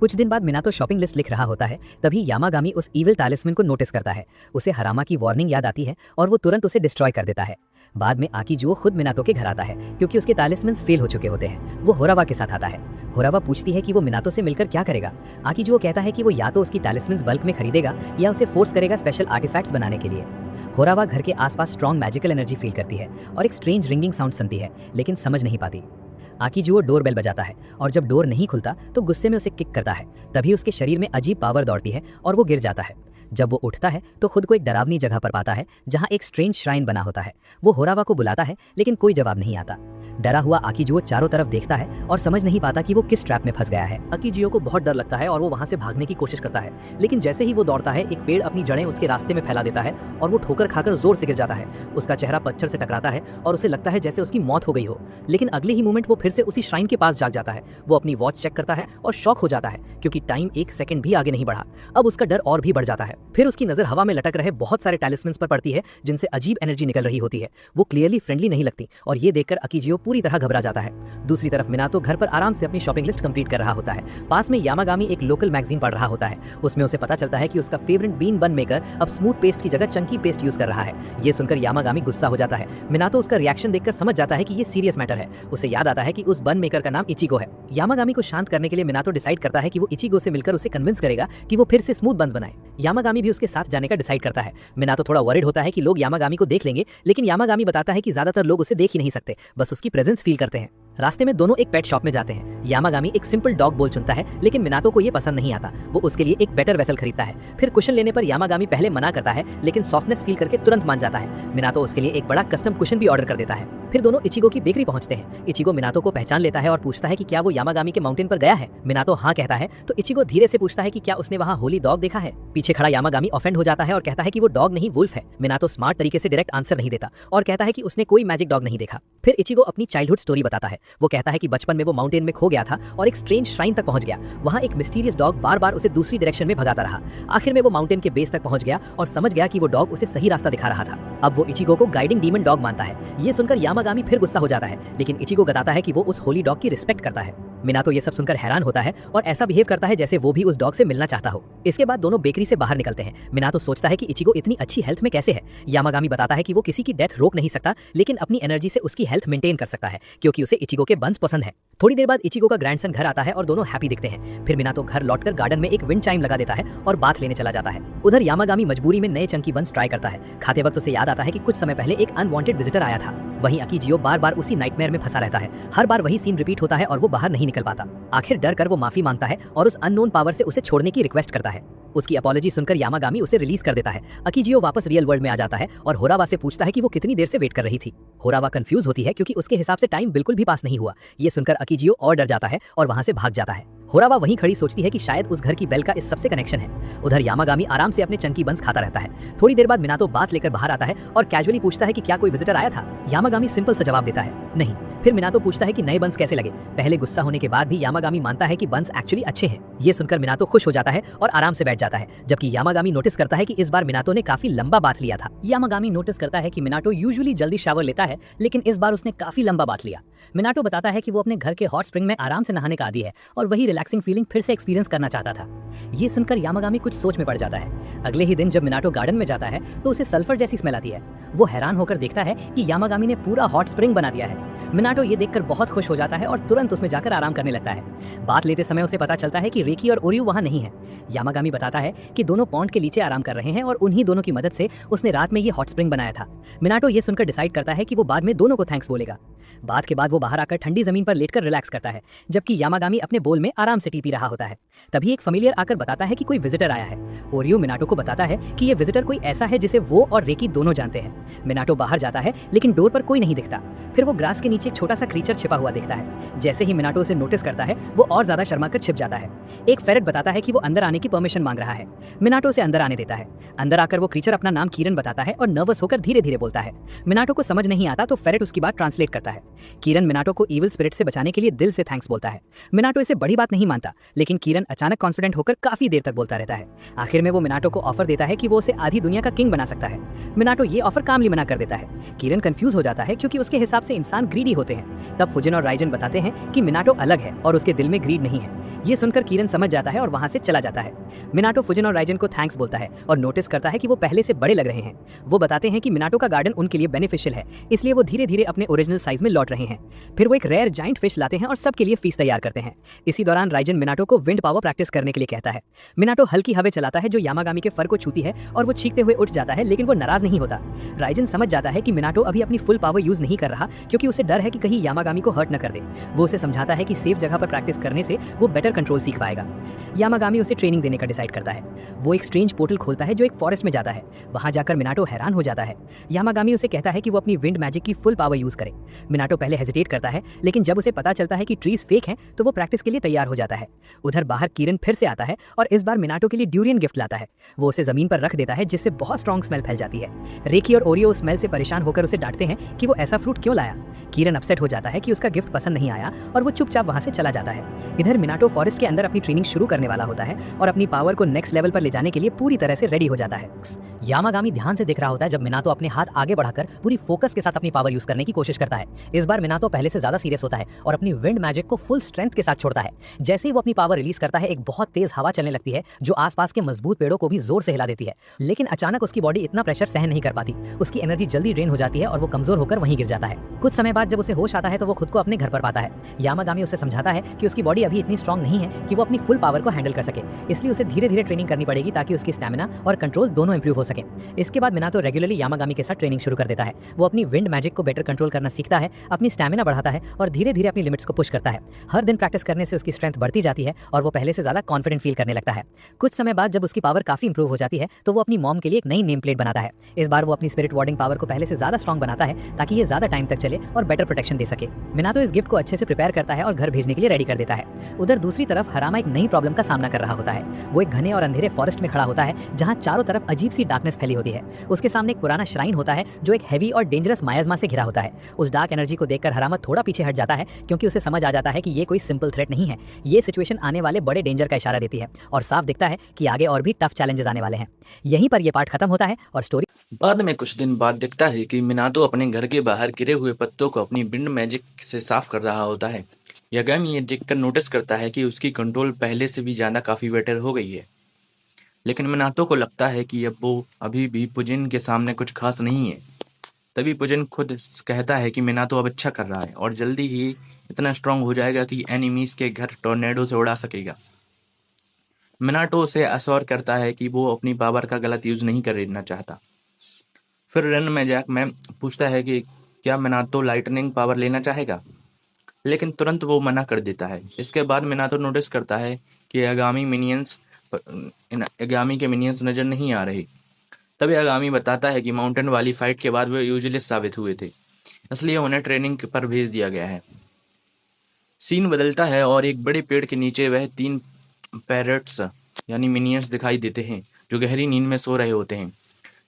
कुछ दिन बाद मिनातो शॉपिंग लिस्ट लिख रहा होता है, तभी यामागामी उस इविल तालिस्मन को नोटिस करता है। उसे हरामा की वार्निंग याद आती है और वो तुरंत उसे डिस्ट्रॉय कर देता है। बाद में आकीजुओ खुद मिनातो के घर आता है क्योंकि उसके तालिस्मन्स फेल हो चुके होते हैं। वो होरावा के साथ आता है। होरावा पूछती है कि वो मिनातो से मिलकर क्या करेगा। आकीजुओ कहता है कि वो या तो उसकी तालिस्मन्स बल्क में खरीदेगा या उसे फोर्स करेगा स्पेशल आर्टिफैक्ट्स बनाने के लिए। होरावा घर के आसपास स्ट्रॉन्ग मैजिकल एनर्जी फील करती है और एक स्ट्रेंज रिंगिंग साउंड सुनती है लेकिन समझ नहीं पाती। आकीजुओ डोर बेल बजाता है और जब डोर नहीं खुलता तो गुस्से में उसे किक करता है। तभी उसके शरीर में अजीब पावर दौड़ती है और वो गिर जाता है। जब वो उठता है तो खुद को एक डरावनी जगह पर पाता है जहां एक स्ट्रेंज श्राइन बना होता है। वो होरावा को बुलाता है लेकिन कोई जवाब नहीं आता। डरा हुआ आकीजुओ चारों तरफ देखता है और समझ नहीं पाता कि वो किस ट्रैप में फंस गया है। आकीजुओ को बहुत डर लगता है और वो वहां से भागने की कोशिश करता है, लेकिन जैसे ही वो दौड़ता है एक पेड़ अपनी जड़ें उसके रास्ते में फैला देता है और वो ठोकर खाकर जोर से गिर जाता है। उसका चेहरा पत्थर से टकराता है और उसे लगता है जैसे उसकी मौत हो गई हो, लेकिन अगले ही मोमेंट वो फिर से उसी श्राइन के पास जाग जाता है। वो अपनी वॉच चेक करता है और शॉक हो जाता है क्योंकि टाइम एक सेकंड भी आगे नहीं बढ़ा। अब उसका डर और भी बढ़ जाता है। फिर उसकी नजर हवा में लटक रहे बहुत सारे टैलिस्मन्स पर पड़ती है जिनसे अजीब एनर्जी निकल रही होती है। वो क्लियरली फ्रेंडली नहीं लगती और ये देखकर आकीजुओ पूरी तरह घबरा जाता है। दूसरी तरफ मिनातो घर पर आराम से अपनी शॉपिंग लिस्ट कंप्लीट कर रहा होता है। पास में यामागामी एक लोकल मैगजीन पढ़ रहा होता है। उसमें उसे पता चलता है कि उसका फेवरेट बीन बन मेकर अब स्मूथ पेस्ट की जगह चंकी पेस्ट यूज कर रहा है। ये सुनकर यामागामी गुस्सा हो जाता है। मिनातो उसका रिएक्शन देखकर समझ जाता है कि ये सीरियस मैटर है। उसे याद आता है कि उस बन मेकर का नाम इचिगो है। यामागामी को शांत करने के लिए मिनातो डिसाइड करता है कि वो इचिगो से मिलकर उसे कन्विंस करेगा कि वो फिर से स्मूथ बन्स बनाए। यामागामी भी उसके साथ जाने का डिसाइड करता है। मिनातो थोड़ा वरिड होता है कि लोग यामागामी को देख लेंगे, लेकिन यामागामी बताता है कि ज्यादातर लोग उसे देख ही नहीं सकते, बस उसकी प्रेजेंस फील करते हैं। रास्ते में दोनों एक पेट शॉप में जाते हैं। यामागामी एक सिंपल डॉग बोल चुनता है लेकिन मिनातो को ये पसंद नहीं आता। वो उसके लिए एक बेटर वेसल खरीदता है। फिर कुशन लेने पर यामागामी पहले मना करता है लेकिन सॉफ्टनेस फील करके तुरंत मान जाता है। मिनातो उसके लिए एक बड़ा कस्टम कुशन भी ऑर्डर कर देता है। फिर दोनों इचिगो की बेकरी पहुंचते हैं। इचिगो मिनातो को पहचान लेता है और पूछता है कि क्या वो यामागामी के माउंटेन पर गया है। मिनातो हाँ कहता है तो इचिगो धीरे से पूछता है कि क्या उसने वहाँ होली डॉग देखा है। पीछे खड़ा यामागामी ऑफेंड हो जाता है और कहता है कि वो डॉग नहीं वुल्फ है। मिनातो स्मार्ट तरीके से डायरेक्ट आंसर नहीं देता और कहता है कि उसने कोई मैजिक डॉग नहीं देखा। फिर इचिगो अपनी चाइल्डहुड स्टोरी बताता है। वो कहता है कि बचपन में वो माउंटेन में खो गया था और एक स्ट्रेंज श्राइन तक पहुंच गया। वहां एक मिस्टीरियस डॉग बार बार उसे दूसरी डायरेक्शन में भगाता रहा। आखिर में वो माउंटेन के बेस तक पहुंच गया और समझ गया कि वो डॉग उसे सही रास्ता दिखा रहा था। अब वो इचिगो को गाइडिंग डीमन डॉग मानता है। ये सुनकर यामागामी फिर गुस्सा हो जाता है, लेकिन इचिगो बताता है कि वो उस होली डॉग की रिस्पेक्ट करता है। मिनातो ये सब सुनकर हैरान होता है और ऐसा बिहेव करता है जैसे वो भी उस डॉग से मिलना चाहता हो। इसके बाद दोनों बेकरी से बाहर निकलते हैं। मिनातो सोचता है कि इचिगो इतनी अच्छी हेल्थ में कैसे है। यामागामी बताता है कि वो किसी की डेथ रोक नहीं सकता, लेकिन अपनी एनर्जी से उसकी हेल्थ मेंटेन कर सकता है क्योंकि उसे इचिगो के बंस पसंद है। थोड़ी देर बाद इचिगो का ग्रैंडसन घर आता है और दोनों हैप्पी दिखते हैं। फिर मिनातो घर लौटकर गार्डन में एक विंड चाइम लगा देता है और बाथ लेने चला जाता है। उधर यामागामी मजबूरी में नए चंकी बंस ट्राई करता है। खाते वक्त उसे याद आता है कि कुछ समय पहले एक अनवांटेड विजिटर आया था। वहीं आकीजुओ बार बार उसी नाइटमेयर में फंसा रहता है। हर बार वही सीन रिपीट होता है और वो बाहर नहीं निकल पाता। आखिर डर कर वो माफी मांगता है और उस अननोन पावर से उसे छोड़ने की रिक्वेस्ट करता है। उसकी अपॉलॉजी सुनकर यामागामी उसे रिलीज कर देता है। आकीजुओ वापस रियल वर्ल्ड में आ जाता है और होरावा से पूछता है कि वो कितनी देर से वेट कर रही थी। होरावा कंफ्यूज होती है क्योंकि उसके हिसाब से टाइम बिल्कुल भी पास नहीं हुआ। ये सुनकर आकीजुओ और डर जाता है और वहां से भाग जाता है। होरावा वहीं खड़ी सोचती है कि शायद उस घर की बेल का इस सबसे कनेक्शन है। उधर यामागामी आराम से अपने चंकी बंस खाता रहता है। थोड़ी देर बाद मिनातो बात लेकर बाहर आता है और कैजुअली पूछता है कि क्या कोई विजिटर आया था। यामागामी सिंपल सा जवाब देता है, नहीं। फिर मिनातो पूछता है कि नए बंस कैसे लगे। पहले गुस्सा होने के बाद भी यामागामी मानता है कि बंस एक्चुअली अच्छे हैं। ये सुनकर मिनातो खुश हो जाता है और आराम से बैठ जाता है, जबकि यामागामी नोटिस करता है कि इस बार मिनातो ने काफी लंबा बात लिया था। यामागामी नोटिस करता है कि मिनातो यूजुअली जल्दी शावर लेता है, लेकिन इस बार उसने काफी लंबा बात लिया। मिनातो बताता है कि वो अपने घर के हॉट स्प्रिंग में आराम से नहाने का आदी है और वही रिलैक्सिंग फीलिंग फिर से एक्सपीरियंस करना चाहता था। ये सुनकर यामागामी कुछ सोच में पड़ जाता है। अगले ही दिन जब मिनाटो गार्डन में जाता है तो उसे सल्फर जैसी स्मेल आती है। वो हैरान होकर देखता है कि यामागामी ने पूरा हॉट स्प्रिंग बना दिया है। मिनाटो ये देखकर बहुत खुश हो जाता है और तुरंत उसमें जाकर आराम करने लगता है। बात लेते समय उसे पता चलता है कि रेकी और ओरियो वहाँ नहीं है। यामागामी बताता है कि दोनों पॉन्ड के नीचे आराम कर रहे हैं और उन्हीं दोनों की मदद से उसने रात में ये हॉट स्प्रिंग बनाया था। मिनाटो ये सुनकर डिसाइड करता है कि वो बाद में दोनों को थैंक्स बोलेगा। बात के बाद वो बाहर आकर ठंडी जमीन पर लेटकर रिलैक्स करता है, जबकि यामागामी अपने बोल में आराम से टी पी रहा होता है। तभी एक फेमिलियर आकर बताता है कि कोई विजिटर आया है। ओरियो मिनाटो को बताता है कि ये विजिटर कोई ऐसा है जिसे वो और रेकी दोनों जानते हैं। मिनाटो बाहर जाता है लेकिन डोर पर कोई नहीं दिखता। फिर वो ग्रास के नीचे एक छोटा सा क्रीचर छिपा हुआ देखता है। जैसे ही मिनाटो उसे नोटिस करता है वो और ज्यादा शर्मा कर छिप जाता है। एक फेरेट बताता है कि वो अंदर आने की परमिशन मांग रहा है। मिनाटो उसे अंदर आने देता है। अंदर आकर वो क्रीचर अपना नाम कीरन बताता है और नर्वस होकर धीरे धीरे बोलता है। मिनाटो को समझ नहीं आता तो फेरेट उसकी बात ट्रांसलेट करता है। कीरन मिनाटो को इविल स्पिरिट से बचाने के लिए दिल से थैंक्स बोलता है। मिनाटो इसे बड़ी बात नहीं मानता, लेकिन कीरन अचानक कॉन्फिडेंट होकर काफी देर तक बोलता रहता है। आखिर में वो मिनाटो को ऑफर देता है कि वो उसे आधी दुनिया का किंग बना सकता है। मिनाटो ये ऑफर कामली मना कर देता है। कीरन कंफ्यूज हो जाता है क्योंकि उसके हिसाब से इंसान ग्रीडी होते हैं। तब फुजिन और राइजन बताते हैं कि मिनाटो अलग है और उसके दिल में ग्रीड नहीं है। ये सुनकर कीरन समझ जाता है और वहां से चला जाता है। मिनाटो फुजिन और राइजन को थैंक्स बोलता है और नोटिस करता है कि वो पहले से बड़े लग रहे हैं। वो बताते हैं कि मिनाटो का गार्डन उनके लिए बेनिफिशियल है, इसलिए वो धीरे धीरे अपने ओरिजिनल साइज में लौट रहे हैं। फिर वो एक रेयर जाइंट फिश लाते हैं और सबके लिए फीस तैयार करते हैं। इसी दौरान राइजन मिनाटो को विंड पावर प्रैक्टिस करने के लिए कहता है। मिनाटो हल्की हवा चलाता है जो यामागामी के फर को छूती है और वो चीखते हुए उठ जाता है, लेकिन वो नाराज नहीं होता। राइजन समझ जाता है कि मिनाटो अभी अपनी फुल पावर यूज नहीं कर रहा क्योंकि उसे डर है कि कहीं यामागामी को हर्ट न कर दे। वो उसे समझाता है कि सेफ जगह पर प्रैक्टिस करने से वो बेटर कंट्रोल सीख पाएगा। यामागामी उसे ट्रेनिंग देने का डिसाइड करता है। वो एक स्ट्रेंज पोर्टल खोलता है जो एक फॉरेस्ट में जाता है। वहां जाकर मिनाटो हैरान हो जाता है। यामागामी उसे कहता है कि वो अपनी विंड मैजिक की फुल पावर यूज करे। मिनाटो पहले हेजिटेट करता है, लेकिन जब उसे पता चलता है कि ट्रीज फेक हैं तो वो प्रैक्टिस के लिए तैयार हो जाता है। उधर बाहर कीरन फिर से आता है और इस बार मिनाटो के लिए ड्यूरियन गिफ्ट लाता है। वो उसे जमीन पर रख देता है जिससे बहुत स्ट्रॉन्ग स्मेल फैल जाती है। रेकी और ओरियो उस स्मेल से परेशान होकर उसे डांटते हैं कि वो ऐसा फ्रूट क्यों लाया। कीरन अपसेट हो जाता है कि उसका गिफ्ट पसंद नहीं आया और वो चुपचाप वहां से चला जाता है। इधर मिनाटो फॉरेस्ट के अंदर अपनी ट्रेनिंग शुरू करने वाला होता है और अपनी पावर को नेक्स्ट लेवल पर ले जाने के लिए पूरी तरह से रेडी हो जाता है। यामागामी ध्यान से देख रहा होता है जब मिनाटो अपने हाथ आगे बढ़ाकर पूरी फोकस के साथ अपनी पावर यूज करने की कोशिश करता है। इस बार मिनाटो पहले से ज्यादा सीरियस होता है और अपनी विंड मैजिक को फुल स्ट्रेंथ के साथ छोड़ता है। जैसे ही वो अपनी पावर रिलीज करता है एक बहुत तेज हवा चलने लगती है जो आसपास के मजबूत पेड़ों को भी जोर से हिला देती है। लेकिन अचानक उसकी बॉडी इतना प्रेशर सहन नहीं कर पाती। उसकी एनर्जी जल्दी ड्रेन हो जाती है और वो कमजोर होकर वहीं गिर जाता है। कुछ समय बाद जब उसे होश आता है तो वो खुद को अपने घर पर पाता है। यामागामी उसे समझाता है कि उसकी बॉडी अभी इतनी स्ट्रांग नहीं है कि वो अपनी फुल पावर को हैंडल कर सके, इसलिए उसे धीरे धीरे ट्रेनिंग करनी पड़ेगी ताकि उसकी स्टैमिना और कंट्रोल दोनों इंप्रूव हो सके। इसके बाद मिनाटो रेगुलरली यामागामी के साथ ट्रेनिंग शुरू कर देता है। वो अपनी विंड मैजिक को बेटर कंट्रोल करना सीखता है, अपनी स्टैमिना बढ़ाता है और धीरे धीरे अपनी लिमिट्स को पुश करता है। हर दिन प्रैक्टिस करने से उसकी स्ट्रेंथ बढ़ती जाती है और वो पहले से ज्यादा कॉन्फिडेंट फील करने लगता है। कुछ समय बाद जब उसकी पावर काफी इंप्रूव हो जाती है तो वो अपनी मॉम के लिए एक नई नेम प्लेट बनाता है। इस बार वो अपनी स्पिरिट वार्डिंग पावर को पहले से ज्यादा स्ट्रॉन्ग बनाता है ताकि ये ज्यादा टाइम तक चले और बेटर प्रोटेक्शन दे सके। मिनाटो इस गिफ्ट को अच्छे से प्रिपेयर करता है और घर भेजने के लिए रेडी कर देता है। उधर दूसरी तरफ हरामा एक नई प्रॉब्लम का सामना कर रहा होता है। वो एक घने और अंधेरे फॉरेस्ट में खड़ा होता है जहां चारों तरफ अजीब सी डार्कनेस फैली होती है। उसके सामने एक पुराना श्राइन होता है जो एक हैवी और डेंजरस मायाजमा से घिरा होता है। उस डार्क एनर्जी को देखकर हरामा थोड़ा पीछे हट जाता है क्योंकि उसे समझ आ जाता है कि ये कोई सिंपल थ्रेट नहीं है। ये सिचुएशन आने वाले बड़े डेंजर का इशारा देती है और साफ दिखता है कि आगे और भी टफ चैलेंजेस आने वाले हैं। यहीं पर ये पार्ट खत्म होता है और स्टोरी बाद में कुछ दिन बाद दिखता है कि मिनाटो अपने घर के बाहर गिरे हुए पत्तों को अपनी विंड मैजिक से साफ कर रहा होता है। यागामी ये देखकर नोटिस करता है कि उसकी कंट्रोल पहले से भी ज़्यादा काफ़ी बेटर हो गई है, लेकिन मिनाटो को लगता है कि अब वो अभी भी पुजिन के सामने कुछ खास नहीं है। तभी पुजिन खुद कहता है कि मिनाटो अब अच्छा कर रहा है और जल्दी ही इतना स्ट्रांग हो जाएगा कि एनिमीज के घर टॉर्नेडो से उड़ा सकेगा। मिनाटो उसे अश्योर करता है कि वो अपनी पावर का गलत यूज नहीं करना चाहता। फिर रन में जैक में पूछता है कि क्या मिनाटो लाइटनिंग पावर लेना चाहेगा, लेकिन तुरंत वो मना कर देता है। इसके बाद मिनाटो नोटिस करता है कि आगामी के मिनियंस नजर नहीं आ रहे। तभी आगामी बताता है कि माउंटेन वाली फाइट के बाद वे यूजलेस साबित हुए थे, इसलिए उन्हें ट्रेनिंग पर भेज दिया गया है। सीन बदलता है और एक बड़े पेड़ के नीचे वह 3 पैरट्स यानी मिनियंस दिखाई देते हैं जो गहरी नींद में सो रहे होते हैं।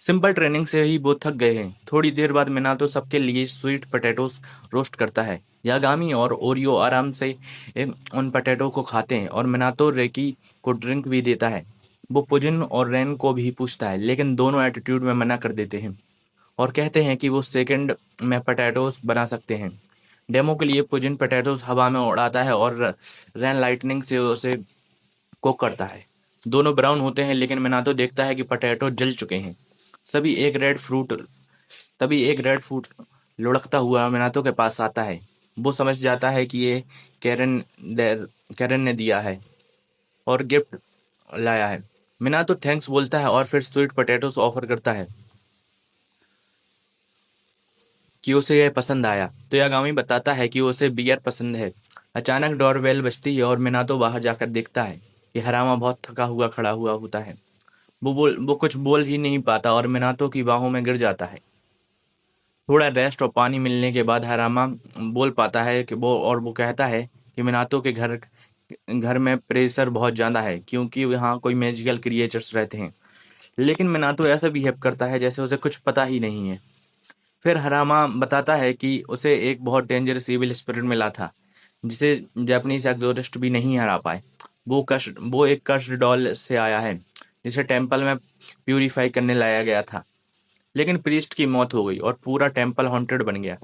सिंपल ट्रेनिंग से ही वो थक गए हैं। थोड़ी देर बाद मिनाटो सबके लिए स्वीट पोटैटोस रोस्ट करता है। यागामी और ओरियो आराम से उन पोटैटो को खाते हैं और मिनाटो रेकी को ड्रिंक भी देता है। वो पुजिन और रेन को भी पूछता है, लेकिन दोनों एटीट्यूड में मना कर देते हैं और कहते हैं कि वो सेकंड में पोटैटोस बना सकते हैं। डेमो के लिए पुजिन पोटैटोस हवा में उड़ाता है और रेन लाइटनिंग से उसे कुक करता है। दोनों ब्राउन होते हैं, लेकिन मिनातो देखता है कि पोटैटो जल चुके हैं। सभी एक रेड फ्रूट तभी एक रेड फ्रूट लुढ़कता हुआ मिनातो के पास आता है। वो समझ जाता है कि ये कैरन कैरन ने दिया है और गिफ्ट लाया है। मिनातो थैंक्स बोलता है और फिर स्वीट पोटैटोस ऑफर करता है कि उसे यह पसंद आया। तो यागामी बताता है कि उसे बियर पसंद है। अचानक डोरबेल बजती है और मिनातो बाहर जाकर देखता है कि हरामा बहुत थका हुआ खड़ा हुआ होता है। वो कुछ बोल ही नहीं पाता और मिनातो की बाहों में गिर जाता है। थोड़ा रेस्ट और पानी मिलने के बाद हरामा बोल पाता है कि वो कहता है कि मिनातो के घर घर में प्रेशर बहुत ज़्यादा है, क्योंकि यहाँ कोई मैजिकल क्रिएचर्स रहते हैं। लेकिन मिनातो ऐसा बिहेव करता है जैसे उसे कुछ पता ही नहीं है। फिर हरामा बताता है कि उसे एक बहुत डेंजरस इविल स्पिरिट मिला था, जिसे जापानीज एक्सोरिस्ट भी नहीं हरा पाए। वो एक कष्ट डॉल से आया है, जिसे टेम्पल में प्यूरिफाई करने लाया गया था। लेकिन प्रीस्ट की मौत हो गई और पूरा टेम्पल हॉन्टेड बन गया।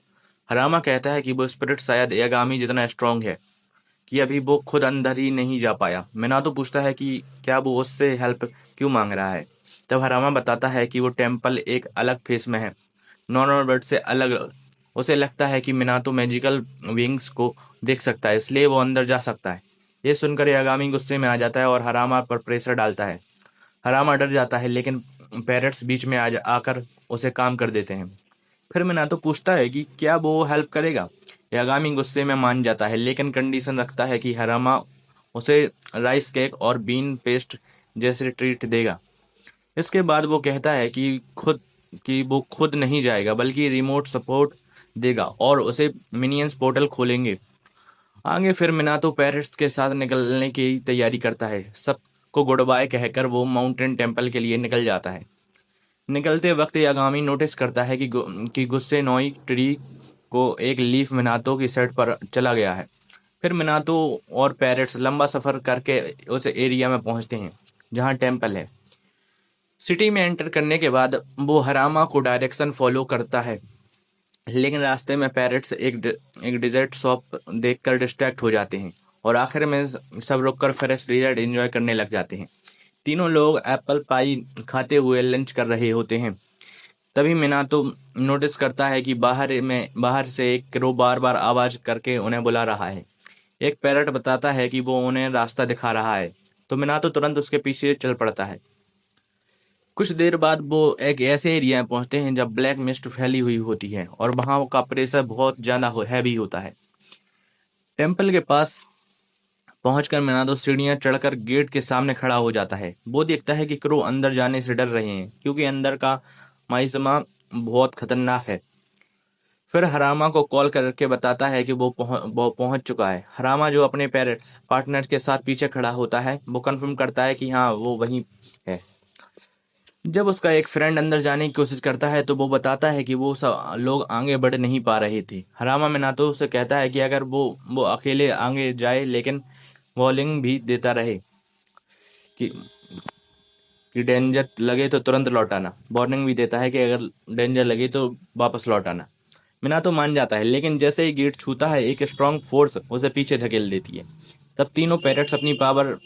हरामा कहता है कि वो स्पिरिट शायद यागामी जितना स्ट्रांग है कि अभी वो खुद अंदर ही नहीं जा पाया। मिनातो पूछता है कि क्या वो उससे हेल्प क्यों मांग रहा है। तब हरामा बताता है कि वो टेम्पल एक अलग फेस में है, नॉर्मल वर्ल्ड से अलग। उसे लगता है कि मिनातो मैजिकल विंग्स को देख सकता है, इसलिए वो अंदर जा सकता है। ये सुनकर यागामी गुस्से में आ जाता है और हरामा पर प्रेशर डालता है। हरामा डर जाता है, लेकिन पेरेंट्स बीच में आकर उसे काम कर देते हैं। फिर मिनातो पूछता है कि क्या वो हेल्प करेगा। यागामी गुस्से में मान जाता है, लेकिन कंडीशन रखता है कि हरामा उसे राइस केक और बीन पेस्ट जैसे ट्रीट देगा। इसके बाद वो कहता है कि वो खुद नहीं जाएगा, बल्कि रिमोट सपोर्ट देगा और उसे मिनियंस पोर्टल खोलेंगे। आगे फिर मिनातो पेरेंट्स के साथ निकलने की तैयारी करता है। सबको गुड बाय कहकर वो माउंटेन टेम्पल के लिए निकल जाता है। निकलते वक्त यागामी नोटिस करता है कि गुस्से नोई ट्री को एक लीफ मिनातो की शर्ट पर चला गया है। फिर मिनातो और पैरेट्स लंबा सफर करके उस एरिया में पहुंचते हैं जहां टेम्पल है। सिटी में एंटर करने के बाद वो हरामा को डायरेक्शन फॉलो करता है, लेकिन रास्ते में पैरेट्स एक डिजर्ट शॉप देखकर डिस्ट्रैक्ट हो जाते हैं और आखिर में सब रुककर फ्रेश डिजर्ट एंजॉय करने लग जाते हैं। तीनों लोग एप्पल पाई खाते हुए लंच कर रहे होते हैं। तभी मिनातो नोटिस करता है कि बाहर से एक क्रो बार बार आवाज करके उन्हें बुला रहा है। एक पैरट बताता है कि वो उन्हें रास्ता दिखा रहा है, तो मिनातो तुरंत उसके पीछे चल पड़ता है। कुछ देर बाद वो एक ऐसे एरिया में पहुंचते हैं जब ब्लैक मिस्ट फैली हुई होती है और वहां का प्रेशर बहुत ज्यादा हैवी होता है। टेम्पल के पास पहुंचकर मिनातो सीढ़ियां चढ़कर गेट के सामने खड़ा हो जाता है। वो देखता है कि क्रो अंदर जाने से डर रहे हैं, क्योंकि अंदर का माइसमा बहुत खतरनाक है। फिर हरामा को कॉल करके बताता है कि वो पहुंच चुका है। हरामा, जो अपने पार्टनर के साथ पीछे खड़ा होता है, वो कंफर्म करता है कि हाँ, वो वहीं है। जब उसका एक फ्रेंड अंदर जाने की कोशिश करता है तो वो बताता है कि वो सब लोग आगे बढ़ नहीं पा रहे थे। हरामा मिनातो से कहता है कि अगर वो अकेले आगे जाए, लेकिन वार्निंग भी देता रहे कि डेंजर लगे तो तुरंत लौट आना। वार्निंग भी देता है कि अगर डेंजर लगे तो वापस लौट आना। मिनातो मान जाता है, लेकिन जैसे ही गेट छूता है एक स्ट्रांग फोर्स उसे पीछे धकेल देती है। तब तीनों पैरेट्स अपनी पावर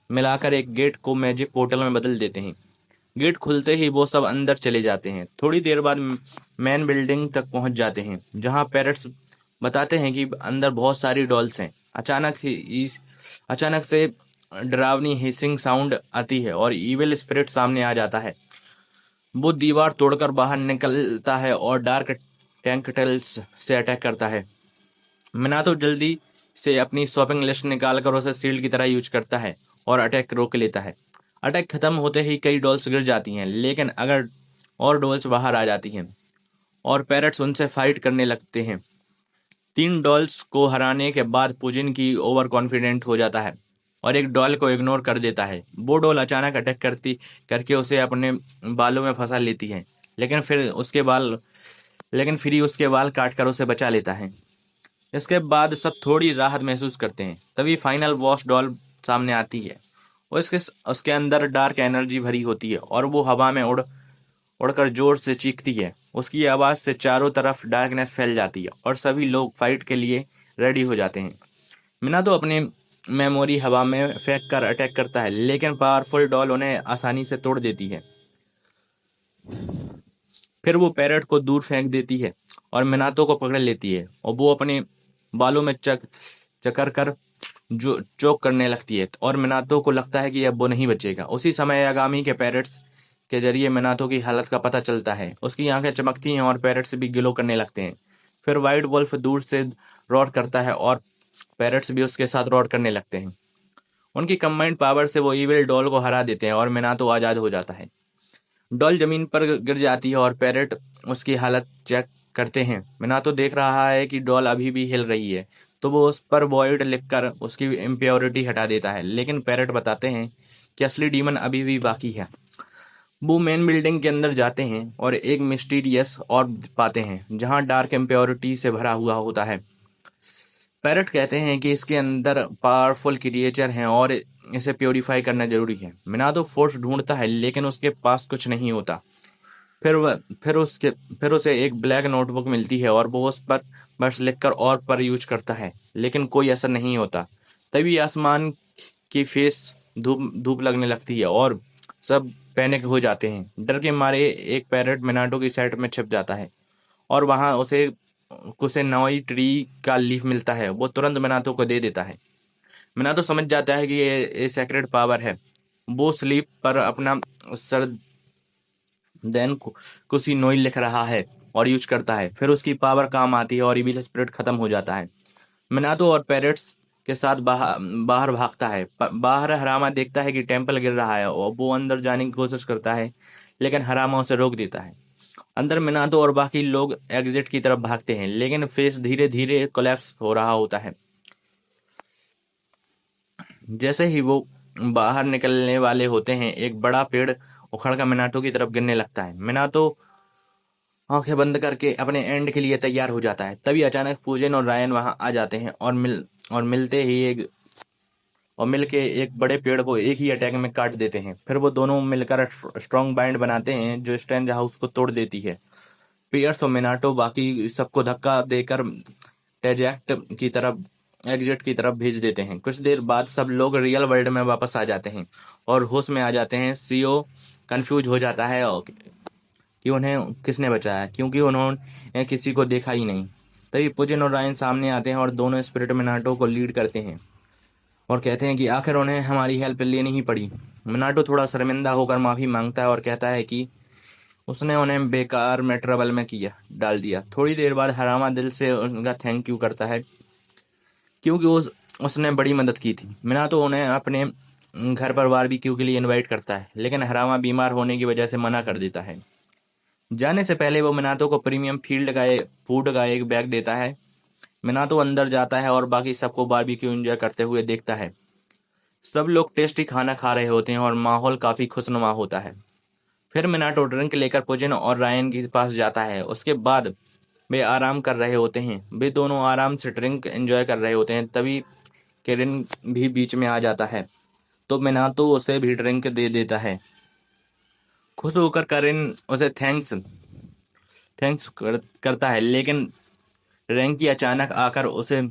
मिलाकर एक गेट को मैजिक पोर्टल में बदल देते हैं। गेट खुलते ही वो सब अंदर चले जाते हैं। थोड़ी देर बाद मेन बिल्डिंग तक पहुंच जाते हैं, जहां पेरेंट्स बताते हैं कि अंदर बहुत सारी डॉल्स हैं। अचानक से डरावनी हिसिंग साउंड आती है और इविल स्पिरिट सामने आ जाता है। वो दीवार तोड़कर बाहर निकलता है और डार्क टैंकटल्स से अटैक करता है। मिनातो जल्दी से अपनी शॉपिंग लिस्ट निकालकर उसे शील्ड की तरह यूज करता है और अटैक रोक लेता है। अटैक खत्म होते ही कई डॉल्स गिर जाती हैं, लेकिन अगर और डॉल्स बाहर आ जाती हैं और पैरेट्स उनसे फाइट करने लगते हैं। तीन डॉल्स को हराने के बाद पुजिन की ओवर कॉन्फिडेंट हो जाता है और एक डॉल को इग्नोर कर देता है। वो डॉल अचानक अटैक करके उसे अपने बालों में फंसा लेती है, लेकिन फिर उसके बाल काट कर उसे बचा लेता है। इसके बाद सब थोड़ी राहत महसूस करते हैं। तभी फाइनल बॉस डॉल सामने आती है और उसके अंदर डार्क एनर्जी भरी होती है और वो हवा में उड़कर जोर से चीखती है। उसकी आवाज़ से चारों तरफ डार्कनेस फैल जाती है और सभी लोग फाइट के लिए रेडी हो जाते हैं। मिनाटो अपनी मेमोरी हवा में फेंक कर अटैक करता है, लेकिन पावरफुल डॉल उन्हें आसानी से तोड़ देती है। फिर वो पैरेट को दूर फेंक देती है और मिनातो को पकड़ लेती है और वो अपने बालों में चकर कर जो चोक करने लगती है और मिनातो को लगता है कि अब वो नहीं बचेगा। उसी समय यागामी के पैरेट्स के जरिए मिनातो की हालत का पता चलता है। उसकी आंखें चमकती हैं और पैरेट्स भी गिलो करने लगते हैं। फिर वाइट वुल्फ दूर से रोर करता है और पैरेट्स भी उसके साथ रोर करने लगते हैं। उनकी कंबाइंड पावर से वो इविल डॉल को हरा देते हैं और मिनातो आज़ाद हो जाता है। डॉल जमीन पर गिर जाती है और पैरेट उसकी हालत चेक करते हैं। मिनातो देख रहा है कि डॉल अभी भी हिल रही है, तो वो उस पर वॉइड लिखकर उसकी इम्प्योरिटी हटा देता है, लेकिन पैरेट बताते हैं कि असली डीमन अभी भी बाकी है। वो मेन बिल्डिंग के अंदर जाते हैं और एक मिस्टीरियस और पाते हैं जहां डार्क इम्प्योरिटी से भरा हुआ होता है। पैरेट कहते हैं कि इसके अंदर पावरफुल क्रिएचर हैं और इसे प्योरीफाई करना जरूरी है। मिनातो फोर्स ढूंढता है, लेकिन उसके पास कुछ नहीं होता। फिर वह फिर उसे एक ब्लैक नोटबुक मिलती है और वो उस पर बस लिखकर और पर यूज करता है, लेकिन कोई असर नहीं होता। तभी आसमान की फेस धूप धूप लगने लगती है और सब पैनिक हो जाते हैं। डर के मारे एक पैरेट मिनाटो की साइड में छिप जाता है और वहां उसे कुसेनोई ट्री का लीफ मिलता है। वो तुरंत मिनातो को दे देता है। मिनातो समझ जाता है कि ये सेक्रेट पावर है। वो स्लीप पर अपना सर देन कुसिनोई लिख रहा है और यूज करता है। फिर उसकी पावर काम आती है और इविल स्पिरिट खत्म हो जाता है। मिनातो और पैरेट्स के साथ बाहर भागता है। बाहर हरामा देखता है कि टेंपल गिर रहा है और वो अंदर जाने की कोशिश करता है, लेकिन हरामा उसे रोक देता है। अंदर मिनातो और बाकी लोग एग्जिट की तरफ भागते हैं, लेकिन फेस धीरे धीरे कोलैप्स हो रहा होता है। जैसे ही वो बाहर निकलने वाले होते हैं, एक बड़ा पेड़ उखड़कर मिनाटो की तरफ गिरने लगता है। मिनाटो आंखें बंद करके अपने एंड के लिए तैयार हो जाता है। तभी अचानक पूजन और रायन वहां आ जाते हैं और मिलके एक बड़े पेड़ को एक ही अटैक में काट देते हैं। फिर वो दोनों मिलकर स्ट्रॉन्ग बाइंड बनाते हैं जो स्ट्रेंज हाउस को तोड़ देती है। पियर्स और मिनाटो बाकी सबको धक्का देकर टेजेक्ट की तरफ एग्जिट की तरफ भेज देते हैं। कुछ देर बाद सब लोग रियल वर्ल्ड में वापस आ जाते हैं और होश में आ जाते हैं। सीओ कंफ्यूज हो जाता है और कि उन्हें किसने बचाया, क्योंकि उन्होंने किसी को देखा ही नहीं। तभी पुजिन और रायन सामने आते हैं और दोनों स्पिरिट मिनाटो को लीड करते हैं और कहते हैं कि आखिर उन्हें हमारी हेल्प लेनी ही पड़ी। मिनाटो थोड़ा शर्मिंदा होकर माफी मांगता है और कहता है कि उसने उन्हें बेकार में ट्रबल में किया डाल दिया। थोड़ी देर बाद हरामा दिल से उनका थैंक यू करता है, क्योंकि उसने बड़ी मदद की थी। मिनाटो उन्हें अपने घर पर बारबेक्यू के लिए इनवाइट करता है, लेकिन हरामा बीमार होने की वजह से मना कर देता है। जाने से पहले वो मिनातो को प्रीमियम फूड का एक बैग देता है। मिनातो अंदर जाता है और बाकी सबको बारबेक्यू एंजॉय करते हुए देखता है। सब लोग टेस्टी खाना खा रहे होते हैं और माहौल काफी खुशनुमा होता है। फिर मिनाटो ड्रिंक लेकर पुजिन और रायन के पास जाता है। उसके बाद वे आराम कर रहे होते हैं। वे दोनों आराम से ड्रिंक एंजॉय कर रहे होते हैं। तभी केरिन भी बीच में आ जाता है, तो मिनातो उसे भी ड्रिंक दे देता है। खुश होकर करिन उसे थैंक्स करता है, लेकिन रैंकी अचानक आकर उसे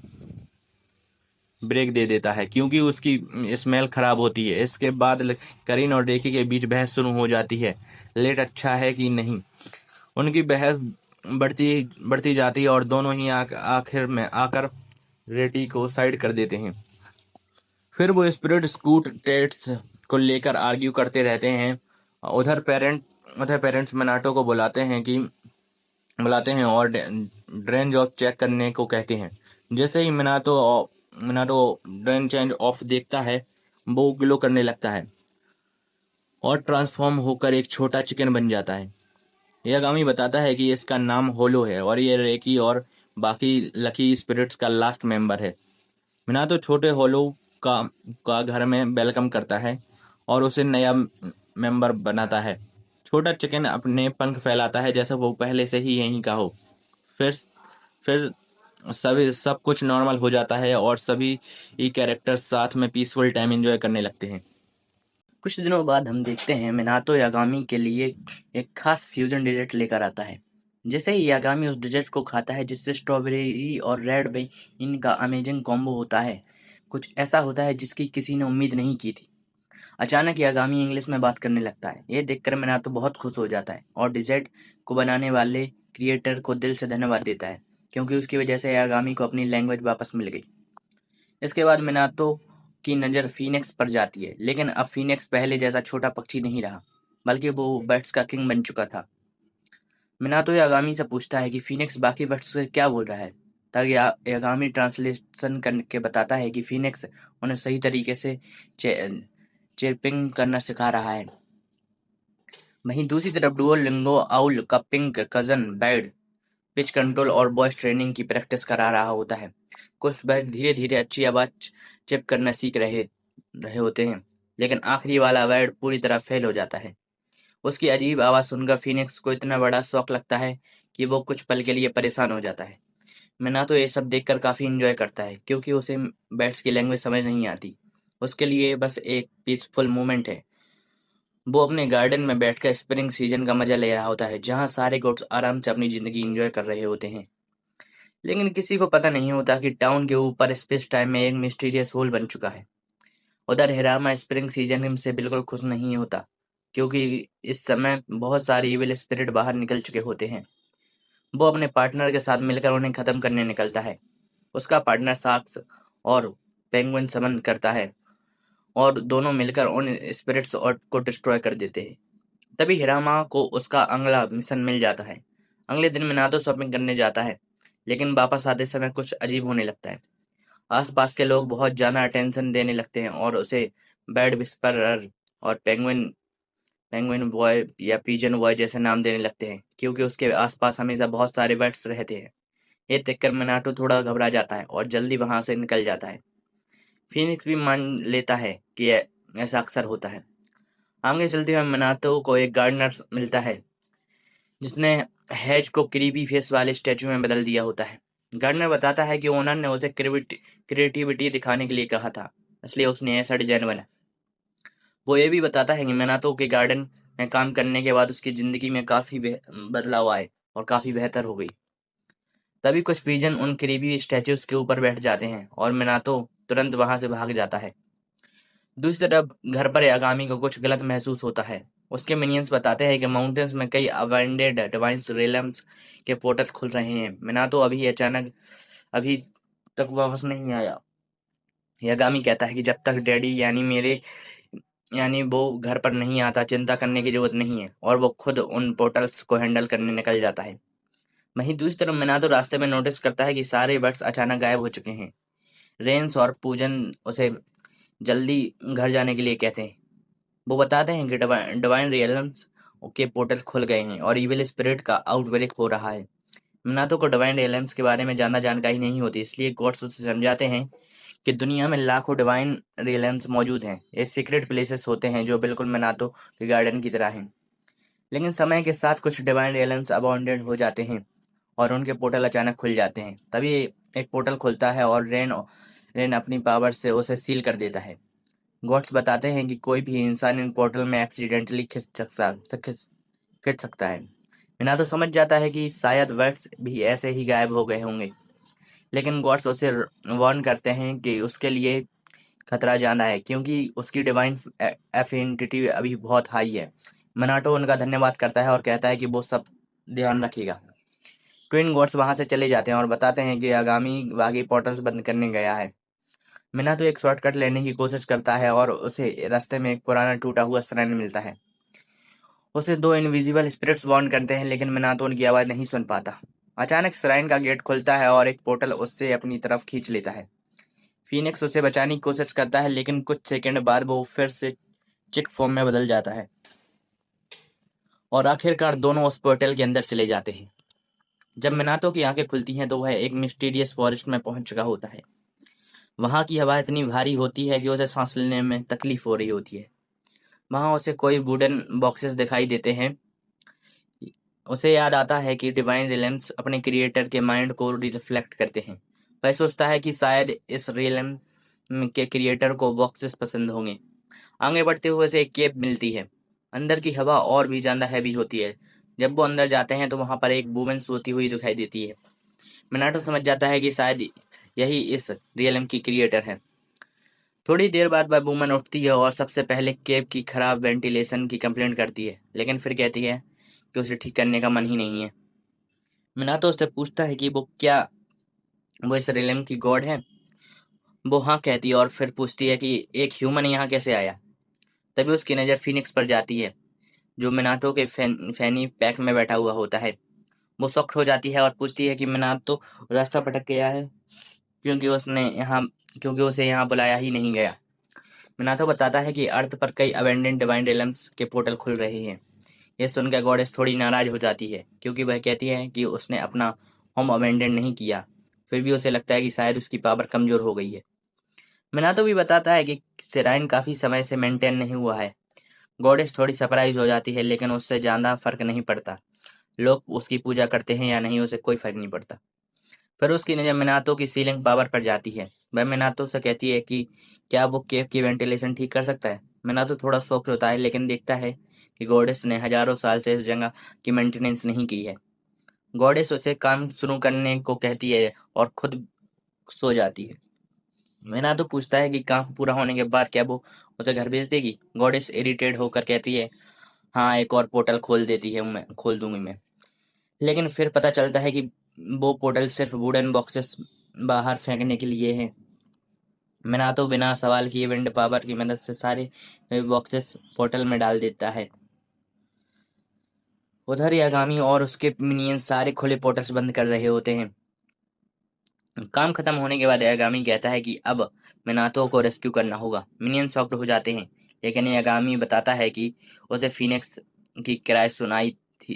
ब्रेक दे देता है क्योंकि उसकी स्मेल खराब होती है। इसके बाद करीन और रेकी के बीच बहस शुरू हो जाती है, लेट अच्छा है कि नहीं। उनकी बहस बढ़ती बढ़ती जाती है और दोनों ही आखिर में आकर रेटी को साइड कर देते हैं। फिर वो स्पिरिट स्कूट टेट्स को लेकर आर्ग्यू करते रहते हैं। उधर पेरेंट्स मिनाटो को बुलाते हैं और ड्रेन जॉब चेक करने को कहते हैं। जैसे ही मिनाटो ड्रेन चेंज ऑफ देखता है, वो ग्लो करने लगता है और ट्रांसफॉर्म होकर एक छोटा चिकन बन जाता है। यागामी बताता है कि इसका नाम होलो है और ये रेकी और बाकी लकी स्पिरिट्स का लास्ट मेंबर है। मिनाटो छोटे होलो का घर में वेलकम करता है और उसे नया मेंबर बनाता है। छोटा चिकन अपने पंख फैलाता है जैसे वो पहले से ही यहीं का हो। फिर फिर सब कुछ नॉर्मल हो जाता है और सभी ई कैरेक्टर्स साथ में पीसफुल टाइम एंजॉय करने लगते हैं। कुछ दिनों बाद हम देखते हैं मिनातो यागामी के लिए एक खास फ्यूजन डिजर्ट लेकर आता है जैसे ही यागामी उस डिजर्ट को खाता है जिससे स्ट्रॉबेरी और रेड वाइन का अमेजिंग कॉम्बो होता है, कुछ ऐसा होता है जिसकी किसी ने उम्मीद नहीं की थी। अचानक यागामी इंग्लिश में बात करने लगता है। ये देखकर मिनातो बहुत खुश हो जाता है और डिजर्ट को बनाने वाले क्रिएटर को दिल से धन्यवाद देता है, क्योंकि उसकी वजह से यागामी को अपनी लैंग्वेज वापस मिल गई। इसके बाद मिनातो की नज़र फीनिक्स पर जाती है, लेकिन अब फीनिक्स पहले जैसा छोटा पक्षी नहीं रहा, बल्कि वो बर्ड्स का किंग बन चुका था। मिनातो यागामी से पूछता है कि फीनिक्स बाकी बर्ड्स से क्या बोल रहा है, ताकि यागामी ट्रांसलेशन करके बताता है कि फीनिक्स उन्हें सही तरीके से चिरपिंग करना सिखा रहा है। वहीं दूसरी तरफ डुओलिंगो आउल का pink cousin bird pitch control और वॉइस ट्रेनिंग की प्रैक्टिस करा रहा होता है। कुछ बर्ड धीरे धीरे अच्छी आवाज चिप करना सीख रहे रहे होते हैं, लेकिन आखिरी वाला बर्ड पूरी तरह फेल हो जाता है। उसकी अजीब आवाज सुनकर फीनिक्स को इतना बड़ा शौक लगता है कि वो कुछ पल के लिए परेशान हो जाता है। मिना तो ये सब देखकर काफी इंजॉय करता है, क्योंकि उसे बर्ड्स की लैंग्वेज समझ नहीं आती। उसके लिए बस एक पीसफुल मोमेंट है। वो अपने गार्डन में बैठकर स्प्रिंग सीजन का मजा ले रहा होता है, जहाँ सारे गोट्स आराम से अपनी जिंदगी एंजॉय कर रहे होते हैं। लेकिन किसी को पता नहीं होता कि टाउन के ऊपर स्पेस टाइम में एक मिस्टीरियस होल बन चुका है। उधर हिरामा स्प्रिंग सीजन से बिल्कुल खुश नहीं होता, क्योंकि इस समय बहुत सारे इविल स्पिरिट बाहर निकल चुके होते हैं। वो अपने पार्टनर के साथ मिलकर उन्हें खत्म करने निकलता है। उसका पार्टनर साक्स और पेंगुइन समन करता है और दोनों मिलकर उन स्पिरिट्स और को डिस्ट्रॉय कर देते हैं। तभी हिरामा को उसका अगला मिशन मिल जाता है। अगले दिन मिनातो शॉपिंग करने जाता है, लेकिन वापस आते समय कुछ अजीब होने लगता है। आसपास के लोग बहुत ज्यादा अटेंशन देने लगते हैं और उसे बैड विस्परर और पेंगुइन पेंगुइन बॉय या पिजन बॉय जैसे नाम देने लगते हैं, क्योंकि उसके आसपास हमेशा बहुत सारे बर्ड्स रहते हैं। ये देखकर मिनाटो थोड़ा घबरा जाता है और जल्दी वहां से निकल जाता है। फिनिक्स भी मान लेता है कि ऐसा अक्सर होता है। आगे चलते हुए मिनातो को एक गार्डनर मिलता है, जिसने हैज को क्रीपी फेस वाले स्टैचू में बदल दिया होता है। गार्डनर बताता है कि ओनर ने उसे क्रिएटिविटी दिखाने के लिए कहा था, इसलिए उसने ऐसा डिजाइन बनाया। वो ये भी बताता है कि मिनातो के गार्डन में काम करने के बाद उसकी जिंदगी में काफी बदलाव आए और काफी बेहतर हो गई। तभी कुछ पिजन उन क्रीपी स्टैचूज के ऊपर बैठ जाते हैं और मिनातो तुरंत वहां से भाग जाता है। दूसरी तरफ घर पर यागामी को कुछ गलत महसूस होता है। उसके मिनियंस बताते हैं कि माउंटेन्स में कई अबैंडेड डिवाइन रेलम्स के पोर्टल खुल रहे हैं। मिनातो अभी तक वापस नहीं आया। यागामी कहता है कि जब तक डैडी यानी वो घर पर नहीं आता, चिंता करने की जरूरत नहीं है, और वो खुद उन पोर्टल्स को हैंडल करने निकल जाता है। वहीं दूसरी तरफ मिनातो रास्ते में नोटिस करता है कि सारे बर्ड्स अचानक गायब हो चुके हैं। रेंस और पूजन उसे जल्दी घर जाने के लिए कहते हैं। वो बताते हैं कि डिवाइन रियल्म्स के पोर्टल खुल गए हैं और इविल स्पिरिट का आउटब्रेक हो रहा है। मिनातो को डिवाइन रियल्म्स के बारे में ज्यादा जानकारी नहीं होती, इसलिए गॉड्स उसे समझाते हैं कि दुनिया में लाखों डिवाइन रियल्म्स मौजूद हैं। ये सीक्रेट प्लेसेस होते हैं जो बिल्कुल मिनातो के गार्डन की तरह हैं। लेकिन समय के साथ कुछ डिवाइन रियल्म्स अबाउंडेड हो जाते हैं और उनके पोर्टल अचानक खुल जाते हैं। तभी एक पोर्टल खुलता है और रेन अपनी पावर से उसे सील कर देता है। गॉड्स बताते हैं कि कोई भी इंसान इन पोर्टल में एक्सीडेंटली खिंच सकता है। मीना तो समझ जाता है कि शायद वर्ड्स भी ऐसे ही गायब हो गए होंगे, लेकिन गॉड्स उसे वार्न करते हैं कि उसके लिए खतरा ज्यादा है, क्योंकि उसकी डिवाइन एफिनिटी अभी बहुत हाई है। मनाटो उनका धन्यवाद करता है और कहता है कि वो सब ध्यान रखेगा। ट्विन गॉड्स वहां से चले जाते हैं और बताते हैं कि आगामी बागी पोर्टल्स बंद करने गया है। मीना तो एक शॉर्टकट लेने की कोशिश करता है और उसे रास्ते में एक पुराना टूटा हुआ श्राइन मिलता है। उसे दो इनविजिबल स्पिरिट्स वार्न करते हैं, लेकिन मीना तो उनकी आवाज नहीं सुन पाता। अचानक श्राइन का गेट खुलता है और एक पोर्टल उससे अपनी तरफ खींच लेता है। फीनिक्स उसे बचाने की कोशिश करता है, लेकिन कुछ सेकंड बाद वो फिर से चिक फॉर्म में बदल जाता है और आखिरकार दोनों उस पोर्टल के अंदर चले जाते हैं। जब मिनातो की आंखें खुलती हैं तो वह एक मिस्टीरियस फॉरेस्ट में पहुंच चुका होता है। वहां की हवा इतनी भारी होती है कि उसे सांस लेने में तकलीफ हो रही होती है। वहां उसे कोई वुडन बॉक्सेस दिखाई देते हैं। उसे याद आता है कि डिवाइन रिलेम्स अपने क्रिएटर के माइंड को रिफ्लेक्ट करते हैं। वह सोचता है कि शायद इस रिलेम के क्रिएटर को बॉक्सेस पसंद होंगे। आगे बढ़ते हुए उसे एक केप मिलती है। अंदर की हवा और भी ज्यादा हैवी होती है, जब वो अंदर जाते हैं तो वहाँ पर एक वुमेन सोती हुई दिखाई देती है। मिनाटो समझ जाता है कि शायद यही इस रियलम की क्रिएटर है। थोड़ी देर बाद वह वुमन उठती है और सबसे पहले केव की खराब वेंटिलेशन की कंप्लेंट करती है, लेकिन फिर कहती है कि उसे ठीक करने का मन ही नहीं है। मिनाटो उससे पूछता है कि वो इस रियलम की गॉड है। वो हाँ कहती है और फिर पूछती है कि एक ह्यूमन यहाँ कैसे आया। तभी उसकी नज़र फिनिक्स पर जाती है, जो मिनाटो के फैनी पैक में बैठा हुआ होता है। वो शॉक्ड हो जाती है और पूछती है कि मिनाटो रास्ता भटक गया है, क्योंकि उसने यहाँ क्योंकि उसे यहाँ बुलाया ही नहीं गया। मिनाटो बताता है कि अर्थ पर कई अबेंडेंट डिवाइन रेलम्स के पोर्टल खुल रहे हैं। यह सुनकर गॉडेस थोड़ी नाराज हो जाती है, क्योंकि वह कहती है कि उसने अपना होम अबेंडन नहीं किया। फिर भी उसे लगता है कि शायद उसकी पावर कमजोर हो गई है। मिनाटो भी बताता है कि सेराइन काफी समय से मेंटेन नहीं हुआ है। गॉडेस थोड़ी सरप्राइज हो जाती है, लेकिन उससे ज्यादा फर्क नहीं पड़ता। लोग उसकी पूजा करते हैं या नहीं, उसे कोई फर्क नहीं पड़ता। फिर उसकी नज़र मिनातो की सीलिंग पावर पर जाती है। वह मिनातो से कहती है कि क्या वो केव की वेंटिलेशन ठीक कर सकता है। मिनातो थोड़ा शॉक्ड होता है, लेकिन देखता है कि गॉडेस ने हजारों साल से इस जगह की मेंटेनेंस नहीं की है। गॉडेस उसे काम शुरू करने को कहती है और खुद सो जाती है। मिनातो पूछता है कि काम पूरा होने के बाद क्या वो उसे घर भेज देगी। गॉडेस इरिटेट होकर कहती है, हाँ, एक और पोर्टल खोल दूंगी मैं। लेकिन फिर पता चलता है कि वो पोर्टल सिर्फ वुडन बॉक्सेस बाहर फेंकने के लिए है। मिनातो बिना सवाल किए विंड पावर की मदद से सारे बॉक्सेस पोर्टल में डाल देता है। उधर यागामी और उसके मिनियन सारे खुले पोर्टल्स बंद कर रहे होते हैं। काम खत्म होने के बाद यागामी कहता है कि अब मिनातो को रेस्क्यू करना होगा। मिनियन शॉक्ड हो जाते हैं, लेकिन यागामी बताता है कि उसे फीनिक्स की क्राई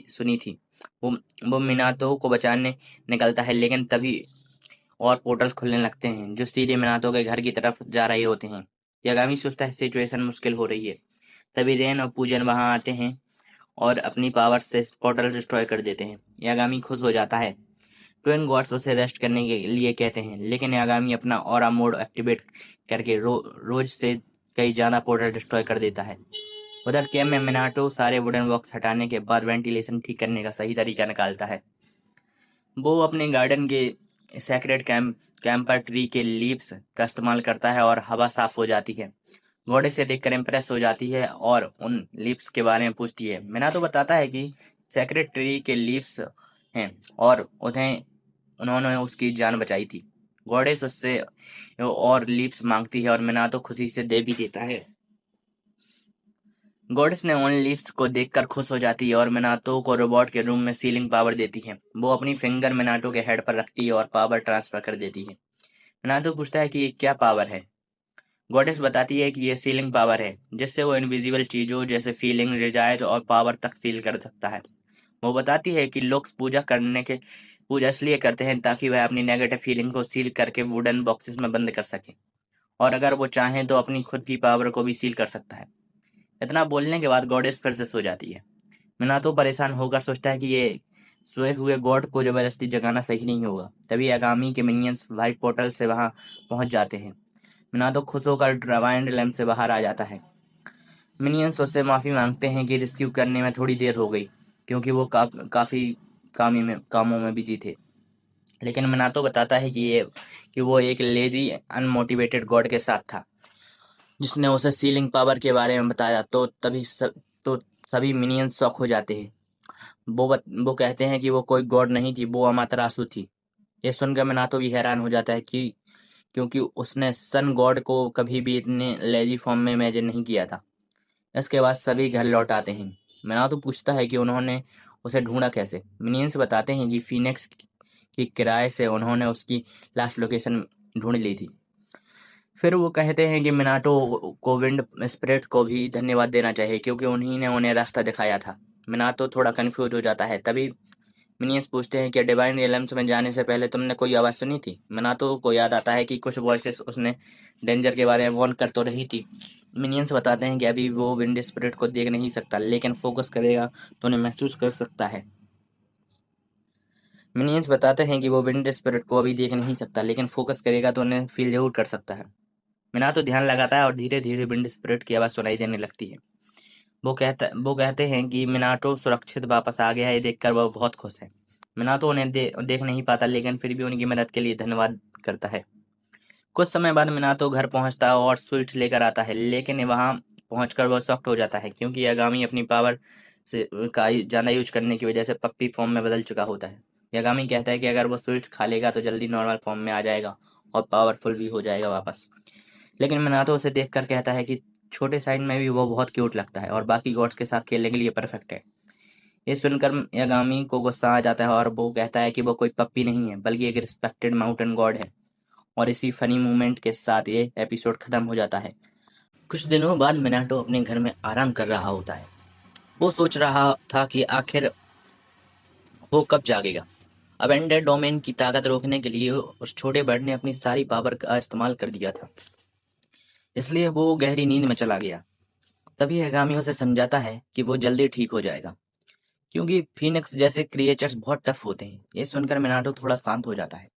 सुनी थी। वो वो मिनातो को बचाने निकलता है, लेकिन तभी और पोर्टल खुलने लगते हैं जो सीधे मिनातो के घर की तरफ जा रहे होते हैं। यागामी सोचता है सिचुएशन मुश्किल हो रही है। तभी रेन और पूजन वहां आते हैं और अपनी पावर से पोर्टल डिस्ट्रॉय कर देते हैं। यागामी खुश हो जाता है। ट्विन गॉड्स उसे रेस्ट करने के लिए कहते हैं, लेकिन यागामी अपना ऑरा मोड एक्टिवेट करके रोज से कई ज्यादा पोर्टल डिस्ट्रॉय कर देता है। उधर केम में मिनाटो सारे वुडन बॉक्स हटाने के बाद वेंटिलेशन ठीक करने का सही तरीका निकालता है। वो अपने गार्डन के सैक्रेड कैंपर ट्री के लीव्स का इस्तेमाल करता है और हवा साफ हो जाती है। घोड़े से देखकर इम्प्रेस हो जाती है और उन लीव्स के बारे में पूछती है। मीना तो बताता है कि सैक्रेड ट्री के लीव्स हैं और उन्होंने उसकी जान बचाई थी। गॉडेस उससे और लीव्स मांगती है और मीना तो खुशी से दे भी देता है। गॉडेस ने उन लीव्स को देखकर खुश हो जाती है और मिनाटो को रोबोट के रूम में सीलिंग पावर देती है। वो अपनी फिंगर मिनाटो के हेड पर रखती है और पावर ट्रांसफर कर देती है। मिनाटो पूछता है कि ये क्या पावर है। गॉडेस बताती है कि ये सीलिंग पावर है, जिससे वो इनविजिबल चीजों जैसे फीलिंग, रिजायत और पावर तक सील कर सकता है। वो बताती है कि लोग पूजा इसलिए करते हैं ताकि वह अपनी नेगेटिव फीलिंग को सील करके वुडन बॉक्सेस में बंद कर सके, और अगर वो चाहे तो अपनी खुद की पावर को भी सील कर सकता है। इतना बोलने के बाद गॉडेस फिर से सो जाती है। मिनातो परेशान होकर सोचता है कि ये सोए हुए गॉड को जबरदस्ती जगाना सही नहीं होगा। तभी आगामी के मिनियंस व्हाइट पोर्टल से वहां पहुंच जाते हैं। मिनातो खुश होकर डिवाइन लैम्प से बाहर आ जाता है। मिनियंस उससे माफी मांगते हैं कि रेस्क्यू करने में थोड़ी देर हो गई, क्योंकि वो काफी कामों में बिजी थे। लेकिन मिनातो बताता है कि वो एक लेजी अनमोटिवेटेड गॉड के साथ था, जिसने उसे सीलिंग पावर के बारे में बताया। तो सभी मिनियंस शॉक हो जाते हैं। वो कहते हैं कि वो कोई गॉड नहीं थी, वो अमातरासु थी। ये सुनकर मिनातो भी हैरान हो जाता है कि क्योंकि उसने सन गॉड को कभी भी इतने लेजी फॉर्म में इमेजिन नहीं किया था। इसके बाद सभी घर लौट आते हैं। मिनातो पूछता है कि उन्होंने उसे ढूंढा कैसे। मिनियंस बताते हैं कि फीनिक्स की किराए से उन्होंने उसकी लास्ट लोकेशन ढूंढ ली थी। फिर वो कहते हैं कि मिनाटो को विंड स्पिरिट को भी धन्यवाद देना चाहिए, क्योंकि उन्हीं ने उन्हें रास्ता दिखाया था। मिनाटो थोड़ा कंफ्यूज हो जाता है। तभी मिनियंस पूछते हैं कि डिवाइन रियल्म्स में जाने से पहले तुमने कोई आवाज़ सुनी थी। मिनाटो को याद आता है कि कुछ वॉइसेस उसने डेंजर के बारे में वार्न कर तो रही थी। मिनियंस बताते हैं कि अभी वो विंड स्पिरिट को देख नहीं सकता, लेकिन फोकस करेगा तो उन्हें महसूस कर सकता है। मिनियंस बताते हैं कि वो विंड स्पिरिट को अभी देख नहीं सकता, लेकिन फोकस करेगा तो उन्हें फील जरूर कर सकता है। मीना तो ध्यान लगाता है और धीरे धीरे विंड स्पिरिट की आवाज़ सुनाई देने लगती है। वो कहते हैं कि मिनाटो सुरक्षित वापस आ गया है। ये देखकर वह बहुत खुश है। मिनाटो उन्हें देख नहीं पाता, लेकिन फिर भी उनकी मदद के लिए धन्यवाद करता है। कुछ समय बाद मिनाटो घर पहुंचता है और स्वीट्स लेकर आता है, लेकिन वहां पहुंचकर वह शॉक्ड हो जाता है, क्योंकि यागामी अपनी पावर से का ज़्यादा यूज करने की वजह से पप्पी फॉर्म में बदल चुका होता है। यागामी कहता है कि अगर वो स्वीट्स खा लेगा तो जल्दी नॉर्मल फॉर्म में आ जाएगा और पावरफुल भी हो जाएगा वापस। लेकिन मिनाटो उसे देखकर कहता है कि छोटे साइज में भी वो बहुत क्यूट लगता है और बाकी गॉड्स के साथ खेलने के लिए परफेक्ट है। ये सुनकर यागामी को गुस्सा आ जाता है और वो कहता है कि वो कोई पप्पी नहीं है, बल्कि एक रिस्पेक्टेड माउंटेन गॉड है। और इसी फनी मोमेंट के साथ ये एपिसोड खत्म हो जाता है। कुछ दिनों बाद मिनाटो अपने घर में आराम कर रहा होता है। वो सोच रहा था कि आखिर वो कब जागेगा। अबेंडेड डोमेन की ताकत रोकने के लिए उस छोटे बर्ड ने अपनी सारी पावर का इस्तेमाल कर दिया था, इसलिए वो गहरी नींद में चला गया। तभी यागामी उसे समझाता है कि वो जल्दी ठीक हो जाएगा, क्योंकि फीनिक्स जैसे क्रिएचर्स बहुत टफ होते हैं। ये सुनकर मिनाटो थोड़ा शांत हो जाता है।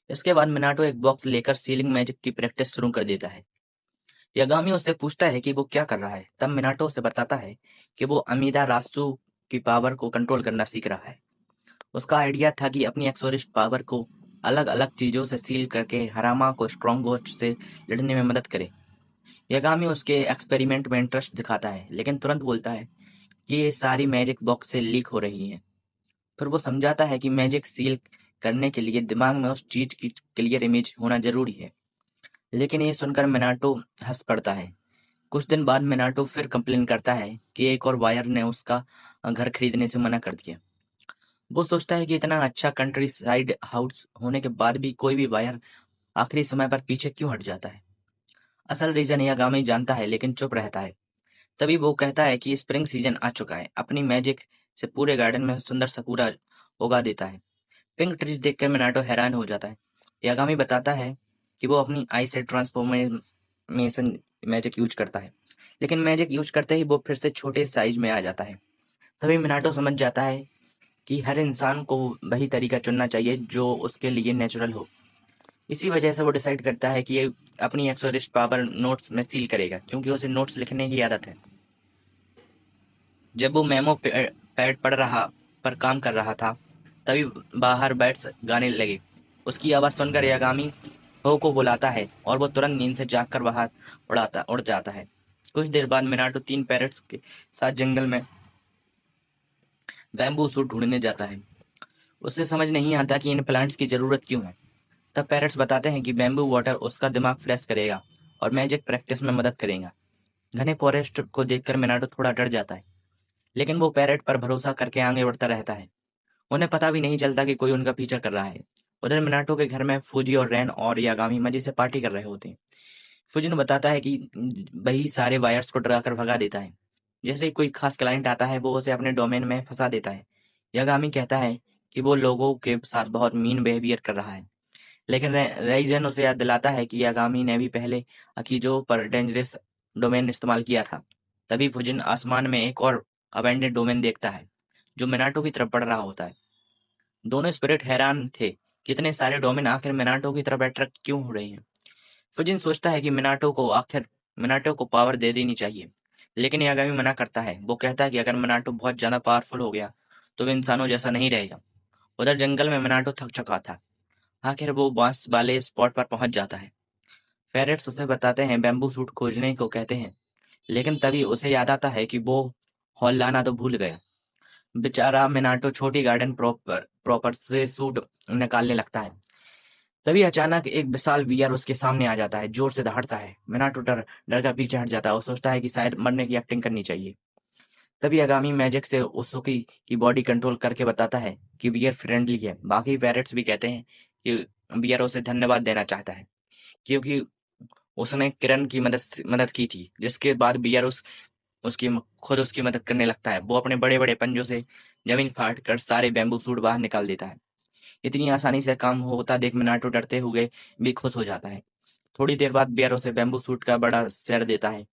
इसके बाद मिनाटो एक बॉक्स लेकर सीलिंग मैजिक की प्रैक्टिस शुरू कर देता है। यागामी उससे पूछता है कि वो क्या कर रहा है। तब मिनाटो उसे बताता है कि वो अमीदा रासू की पावर को कंट्रोल करना सीख रहा है। उसका आइडिया था कि अपनी एक्सोरिस्ट पावर को अलग अलग चीजों से सील करके हरामा को स्ट्रॉन्ग घोस्ट से लड़ने में मदद करे। यागामी उसके एक्सपेरिमेंट में इंटरेस्ट दिखाता है, लेकिन तुरंत बोलता है कि ये सारी मैजिक बॉक्स से लीक हो रही है। फिर वो समझाता है कि मैजिक सील करने के लिए दिमाग में उस चीज की क्लियर इमेज होना जरूरी है। लेकिन ये सुनकर मिनाटो हंस पड़ता है। कुछ दिन बाद मिनाटो फिर कंप्लेन करता है कि एक और वायर ने उसका घर खरीदने से मना कर दिया। वो सोचता है कि इतना अच्छा कंट्री साइड हाउस होने के बाद भी कोई भी वायर आखिरी समय पर पीछे क्यों हट जाता है। असल रीजन यागामी जानता है, लेकिन चुप रहता है। तभी वो कहता है कि स्प्रिंग सीजन आ चुका है। अपनी मैजिक से पूरे गार्डन में सुंदर सा पूरा उगा देता है। पिंक ट्रीज देखकर मिनाटो हैरान हो जाता है। यागामी बताता है कि वो अपनी आई से ट्रांसफॉर्मेशन मैजिक यूज करता है, लेकिन मैजिक यूज करते ही वो फिर से छोटे साइज में आ जाता है। तभी मिनाटो समझ जाता है कि हर इंसान को वही तरीका चुनना चाहिए जो उसके लिए नेचुरल हो। इसी वजह से वो डिसाइड करता है कि ये अपनी एक्सोरिस्ट पावर नोट्स में सील करेगा, क्योंकि उसे नोट्स लिखने की आदत है। जब वो मेमो पैड पर काम कर रहा था, तभी बाहर बैट्स गाने लगे। उसकी आवाज़ सुनकर यागामी हो को बुलाता है और वो तुरंत नींद से जागकर बाहर उड़ जाता है। कुछ देर बाद मिनाटो 3 पैरट्स के साथ जंगल में बैम्बू सूट ढूंढने जाता है। उसे समझ नहीं आता कि इन प्लांट्स की जरूरत क्यों है। तब पैरट्स बताते हैं कि बैम्बू वाटर उसका दिमाग फ्रेश करेगा और मैजिक प्रैक्टिस में मदद करेगा। घने फॉरेस्ट को देखकर मिनाटो थोड़ा डर जाता है, लेकिन वो पैरट पर भरोसा करके आगे बढ़ता रहता है। उन्हें पता भी नहीं चलता कि कोई उनका पीछा कर रहा है। उधर मिनाटो के घर में फूजी और रैन और यागामी मजे से पार्टी कर रहे होते हैं। फूजिन बताता है कि वही सारे वायर्स को डराकर भगा देता है। जैसे ही कोई खास क्लाइंट आता है, वो उसे अपने डोमेन में फंसा देता है। यागामी कहता है कि वो लोगों के साथ बहुत मीन बिहेवियर कर रहा है, लेकिन रेइजन उसे याद दिलाता है कि यागामी ने भी पहले अकीजो पर डेंजरस डोमेन इस्तेमाल किया था। तभी फुजिन आसमान में एक और अबेंडेड डोमेन देखता है, जो मिनाटो की तरफ बढ़ रहा होता है। दोनों स्पिरिट हैरान थे कि इतने सारे डोमेन आखिर मिनाटो की तरफ अट्रैक्ट क्यों हो रहे हैं। फुजिन सोचता है कि मिनाटो को पावर दे देनी चाहिए, लेकिन यागामी मना करता है। वो कहता है कि अगर मिनाटो बहुत ज्यादा पावरफुल हो गया तो वो इंसानों जैसा नहीं रहेगा। उधर जंगल में मिनाटो थक चुका था। आखिर वो बांस वाले स्पॉट पर पहुंच जाता है। पैरेट्स उसे बताते हैं, बैम्बू सूट खोजने को कहते हैं, लेकिन तभी उसे याद आता है कि वो हॉल लाना तो भूल गया। बेचारा मिनाटो छोटी गार्डन प्रॉपर प्रॉपर से सूट निकालने लगता है। तभी अचानक एक विशाल बियर उसके सामने आ जाता है। जोर से दहाड़ता है। मिनाटो डर डर कर पीछे हट जाता है और सोचता है कि शायद मरने की एक्टिंग करनी चाहिए। तभी आगामी मैजिक से उसुकी की बॉडी कंट्रोल करके बताता है कि बियर फ्रेंडली है। बाकी पैरेट्स भी कहते हैं कि बियर उसे धन्यवाद देना चाहता है, क्योंकि उसने किरण की मदद की थी, जिसके बाद बियर खुद उसकी मदद करने लगता है। वो अपने बड़े बड़े पंजों से जमीन फाड़ कर सारे बैम्बू सूट बाहर निकाल देता है। इतनी आसानी से काम होता देख मिनाटो डरते हुए भी खुश हो जाता है। थोड़ी देर बाद बियर उसे बैम्बू सूट का बड़ा सेट देता है।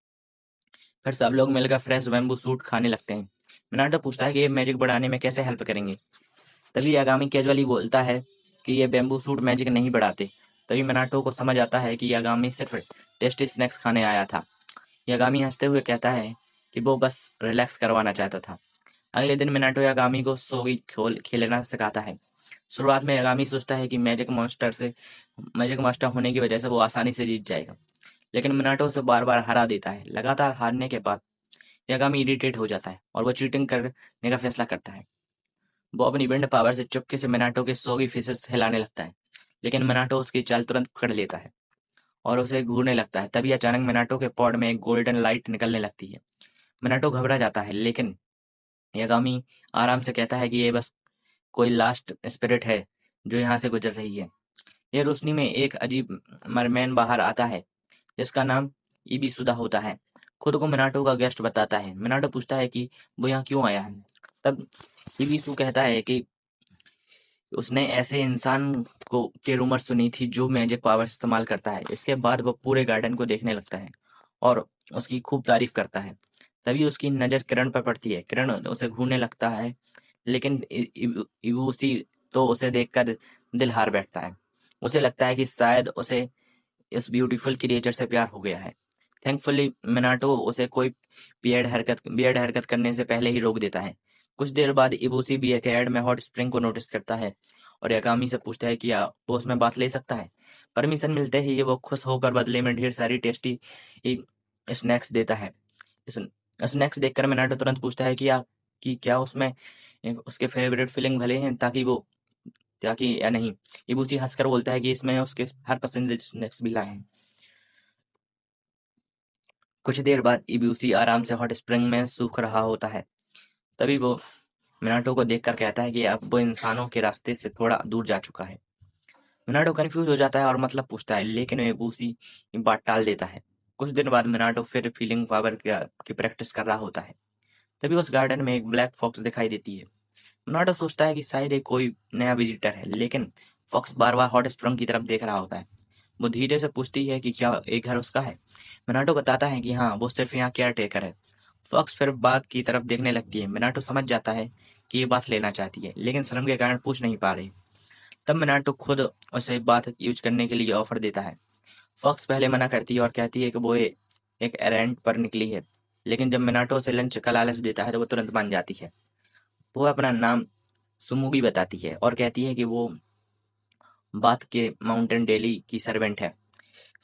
फिर सब लोग मिलकर फ्रेश बैम्बू सूट खाने लगते हैं। मिनाटो पूछता है कि ये मैजिक बढ़ाने में कैसे हेल्प करेंगे। तभी यागामी कैजुअली बोलता है कि ये बैम्बू सूट मैजिक नहीं बढ़ाते। तभी मिनाटो को समझ आता है कि यागामी सिर्फ टेस्टी स्नैक्स खाने आया था। यागामी हंसते हुए कहता है कि वो बस रिलैक्स करवाना चाहता था। अगले दिन मिनाटो यागामी को सोगी खोल खेलना सिखाता है। शुरुआत में यागामी सोचता है कि मैजिक मास्टर होने की वजह से वो आसानी से जीत जाएगा, लेकिन मिनाटो उसे बार बार हरा देता है। लगातार हारने के बाद यागामी इरिटेट हो जाता है और वो चीटिंग करने का फैसला करता है। वो अपनी विंड पावर से चुपके से मिनाटो के सोगी फिशेस हिलाने लगता है, लेकिन मिनाटो उसकी चाल तुरंत पकड़ लेता है और उसे घूरने लगता है। तभी अचानक मिनाटो के पॉड में एक गोल्डन लाइट निकलने लगती है। मिनाटो घबरा जाता है, लेकिन यागामी आराम से कहता है कि ये बस कोई लास्ट स्पिरिट है जो यहाँ से गुजर रही है। ये रोशनी में एक अजीब मरमैन बाहर आता है जिसका नाम इबिसुदा होता है। खुद को मिनाटो का गेस्ट बताता है। मिनाटो पूछता है कि वो यहाँ क्यों आया है। तब इबिसु कहता है कि उसने ऐसे इंसान को के रूमर सुनी थी जो मैजिक पावर इस्तेमाल करता है। इसके बाद वो पूरे गार्डन को देखने लगता है और उसकी खूब तारीफ करता है। तभी उसकी नज़र किरण पर पड़ती है। किरण उसे घूरने लगता है, लेकिन इबूसी तो उसे देखकर दिल हार बैठता है। उसे लगता है कि शायद उसे इस ब्यूटीफुल क्रिएचर से प्यार हो गया है। थैंकफुली मिनाटो उसे कोई वियर्ड हरकत करने से पहले ही रोक देता है। कुछ देर बाद इबूसी बियर्ड में हॉट स्प्रिंग को नोटिस करता है और यागामी से पूछता है कि क्या वो उसमें बात ले सकता है। परमिशन मिलते ही वो खुश होकर बदले में ढेर सारी टेस्टी स्नैक्स देता है। स्नैक्स देखकर मिनाटो तुरंत पूछता है कि क्या उसमें उसके फेवरेट फिलिंग भले हैं ताकि या नहीं। इबूची हंसकर बोलता है कि इसमें उसके हर पसंदीदा स्नैक्स भी लाए हैं। कुछ देर बाद इबूसी आराम से हॉट स्प्रिंग में सूख रहा होता है। तभी वो मिनाटो को देखकर कहता है कि अब वो इंसानों के रास्ते से थोड़ा दूर जा चुका है। मिनाटो कंफ्यूज हो जाता है और मतलब पूछता है, लेकिन इबूसी बात टाल देता है। कुछ दिन बाद मिनाटो फिर फीलिंग पावर की प्रैक्टिस कर रहा होता है। तभी उस गार्डन में एक ब्लैक फॉक्स दिखाई देती है। मिनाटो सोचता है कि शायद ये कोई नया विजिटर है, लेकिन फॉक्स बार बार हॉट स्प्रिंग की तरफ देख रहा होता है। वो धीरे से पूछती है कि क्या ये घर उसका है। मिनाटो बताता है कि हाँ, वो सिर्फ यहाँ केयर टेकर है। फॉक्स फिर बाग की तरफ देखने लगती है। मिनाटो समझ जाता है कि ये बात लेना चाहती है, लेकिन शर्म के कारण पूछ नहीं पा रही। तब मिनाटो खुद उसे बात यूज करने के लिए ऑफर देता है। फॉक्स पहले मना करती है और कहती है कि वो एक एरेंट पर निकली है, लेकिन जब मिनाटो उसे लंच का लालच देता है तो वो तुरंत मान जाती है। वो अपना नाम सुमुगी बताती है और कहती है कि वो बाथ के माउंटेन डेली की सर्वेंट है।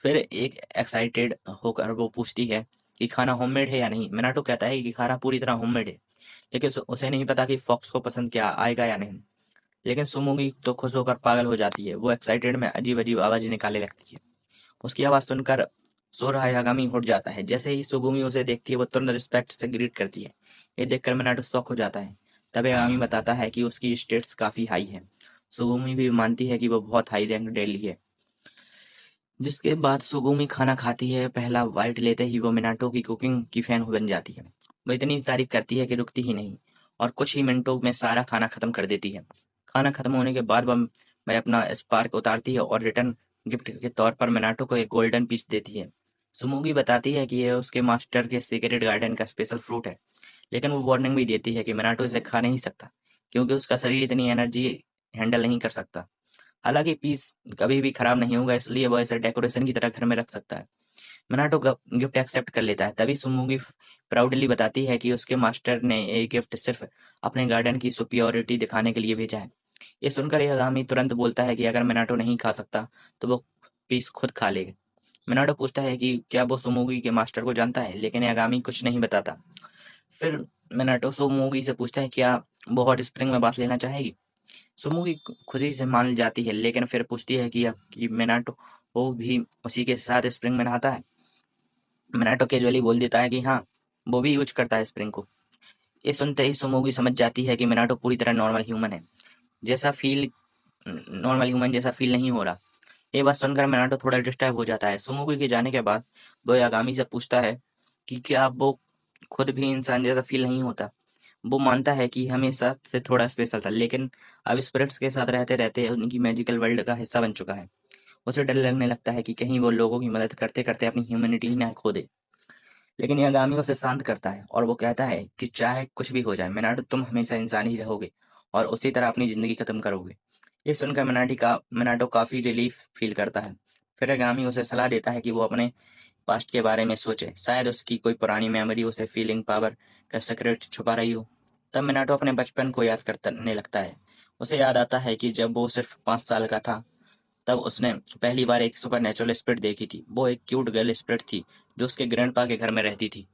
फिर एक एक्साइटेड होकर वो पूछती है कि खाना होममेड है या नहीं। मिनाटो कहता है कि खाना पूरी तरह होममेड है, लेकिन उसे नहीं पता कि फॉक्स को पसंद क्या आएगा या नहीं। लेकिन सुमुगी तो खुश होकर पागल हो जाती है। वो एक्साइटेड में अजीब अजीब आवाजें निकालने लगती है। उसकी आवाज सुनकर सोरा यागामी उठ जाता है। जैसे ही सुगुमी उसे देखती है वो तुरंत रिस्पेक्ट से ग्रीट करती है। ये देखकर मिनाटो शॉक हो जाता है। तब यागामी बताता है कि उसकी स्टेट्स काफी हाई है। सुगुमी भी मानती है कि वो बहुत हाई रैंक डेली है। जिसके बाद सुगुमी खाना खाती है। पहला बाइट लेते ही वो मिनाटो की कुकिंग की फैन बन जाती है। वो इतनी तारीफ करती है कि रुकती ही नहीं और कुछ ही मिनटों में सारा खाना खत्म कर देती है। खाना खत्म होने के बाद वह अपना स्पार्क उतारती है और रिटर्न गिफ्ट के तौर पर मिनाटो को एक गोल्डन पीस देती है। सुमुगी बताती है कि यह उसके मास्टर के सीक्रेट गार्डन का स्पेशल फ्रूट है, लेकिन वो वार्निंग भी देती है कि मिनाटो इसे खा नहीं सकता क्योंकि उसका शरीर इतनी एनर्जी हैंडल नहीं कर सकता। हालांकि पीस कभी भी खराब नहीं होगा, इसलिए वह इसे डेकोरेशन की तरह घर में रख सकता है। मिनाटो गिफ्ट एक्सेप्ट कर लेता है। तभी सुमुगी प्राउडली बताती है कि उसके मास्टर ने ये गिफ्ट सिर्फ अपने गार्डन की सुपियोरिटी दिखाने के लिए भेजा है। ये सुनकर यागामी तुरंत बोलता है कि अगर मिनाटो नहीं खा सकता तो वो पीस खुद खा लेगा। मिनाटो पूछता है कि क्या वो सुमुगी के मास्टर को जानता है, लेकिन यागामी कुछ नहीं बताता। फिर मिनाटो सुमुगी से पूछता है क्या वो हॉट स्प्रिंग में बात लेना चाहेगी। सुमुगी खुशी से मान जाती है, लेकिन फिर पूछती है कि मिनाटो वो भी उसी के साथ स्प्रिंग में नहाता है। मिनाटो कैजुअली बोल देता है कि हाँ, वो भी यूज करता है स्प्रिंग को। ये सुनते ही सुमुगी समझ जाती है कि मिनाटो पूरी तरह जैसा फील नॉर्मल ह्यूमन जैसा फील नहीं हो रहा। ये बात सुनकर मिनाटो थोड़ा डिस्टर्ब हो जाता है। सुमुगी के जाने के बाद वो यागामी से पूछता है कि क्या वो खुद भी इंसान जैसा फील नहीं होता। वो मानता है कि हमेशा से थोड़ा स्पेशल था, लेकिन अब स्पिरिट्स के साथ रहते रहते उनकी मैजिकल वर्ल्ड का हिस्सा बन चुका है। उसे डर लगने लगता है कि कहीं वो लोगों की मदद करते करते अपनी ह्यूमैनिटी ही ना खो दे। लेकिन यागामी उसे शांत करता है और वो कहता है कि चाहे कुछ भी हो जाए मिनाटो, तुम हमेशा इंसान ही रहोगे और उसी तरह अपनी जिंदगी खत्म करोगे। ये सुनकर मिनाटो काफी रिलीफ फील करता है। फिर यागामी उसे सलाह देता है कि वो अपने पास्ट के बारे में सोचे। शायद उसकी कोई पुरानी मेमोरी उसे फीलिंग पावर का सीक्रेट छुपा रही हो। तब मिनाटो अपने बचपन को याद करने लगता है। उसे याद आता है कि जब वो सिर्फ 5 साल का था तब उसने पहली बार एक सुपर नेचुरल स्पिरिट देखी थी। वो एक क्यूट गर्ल स्पिरिट थी जो उसके ग्रैंडपा के घर में रहती थी।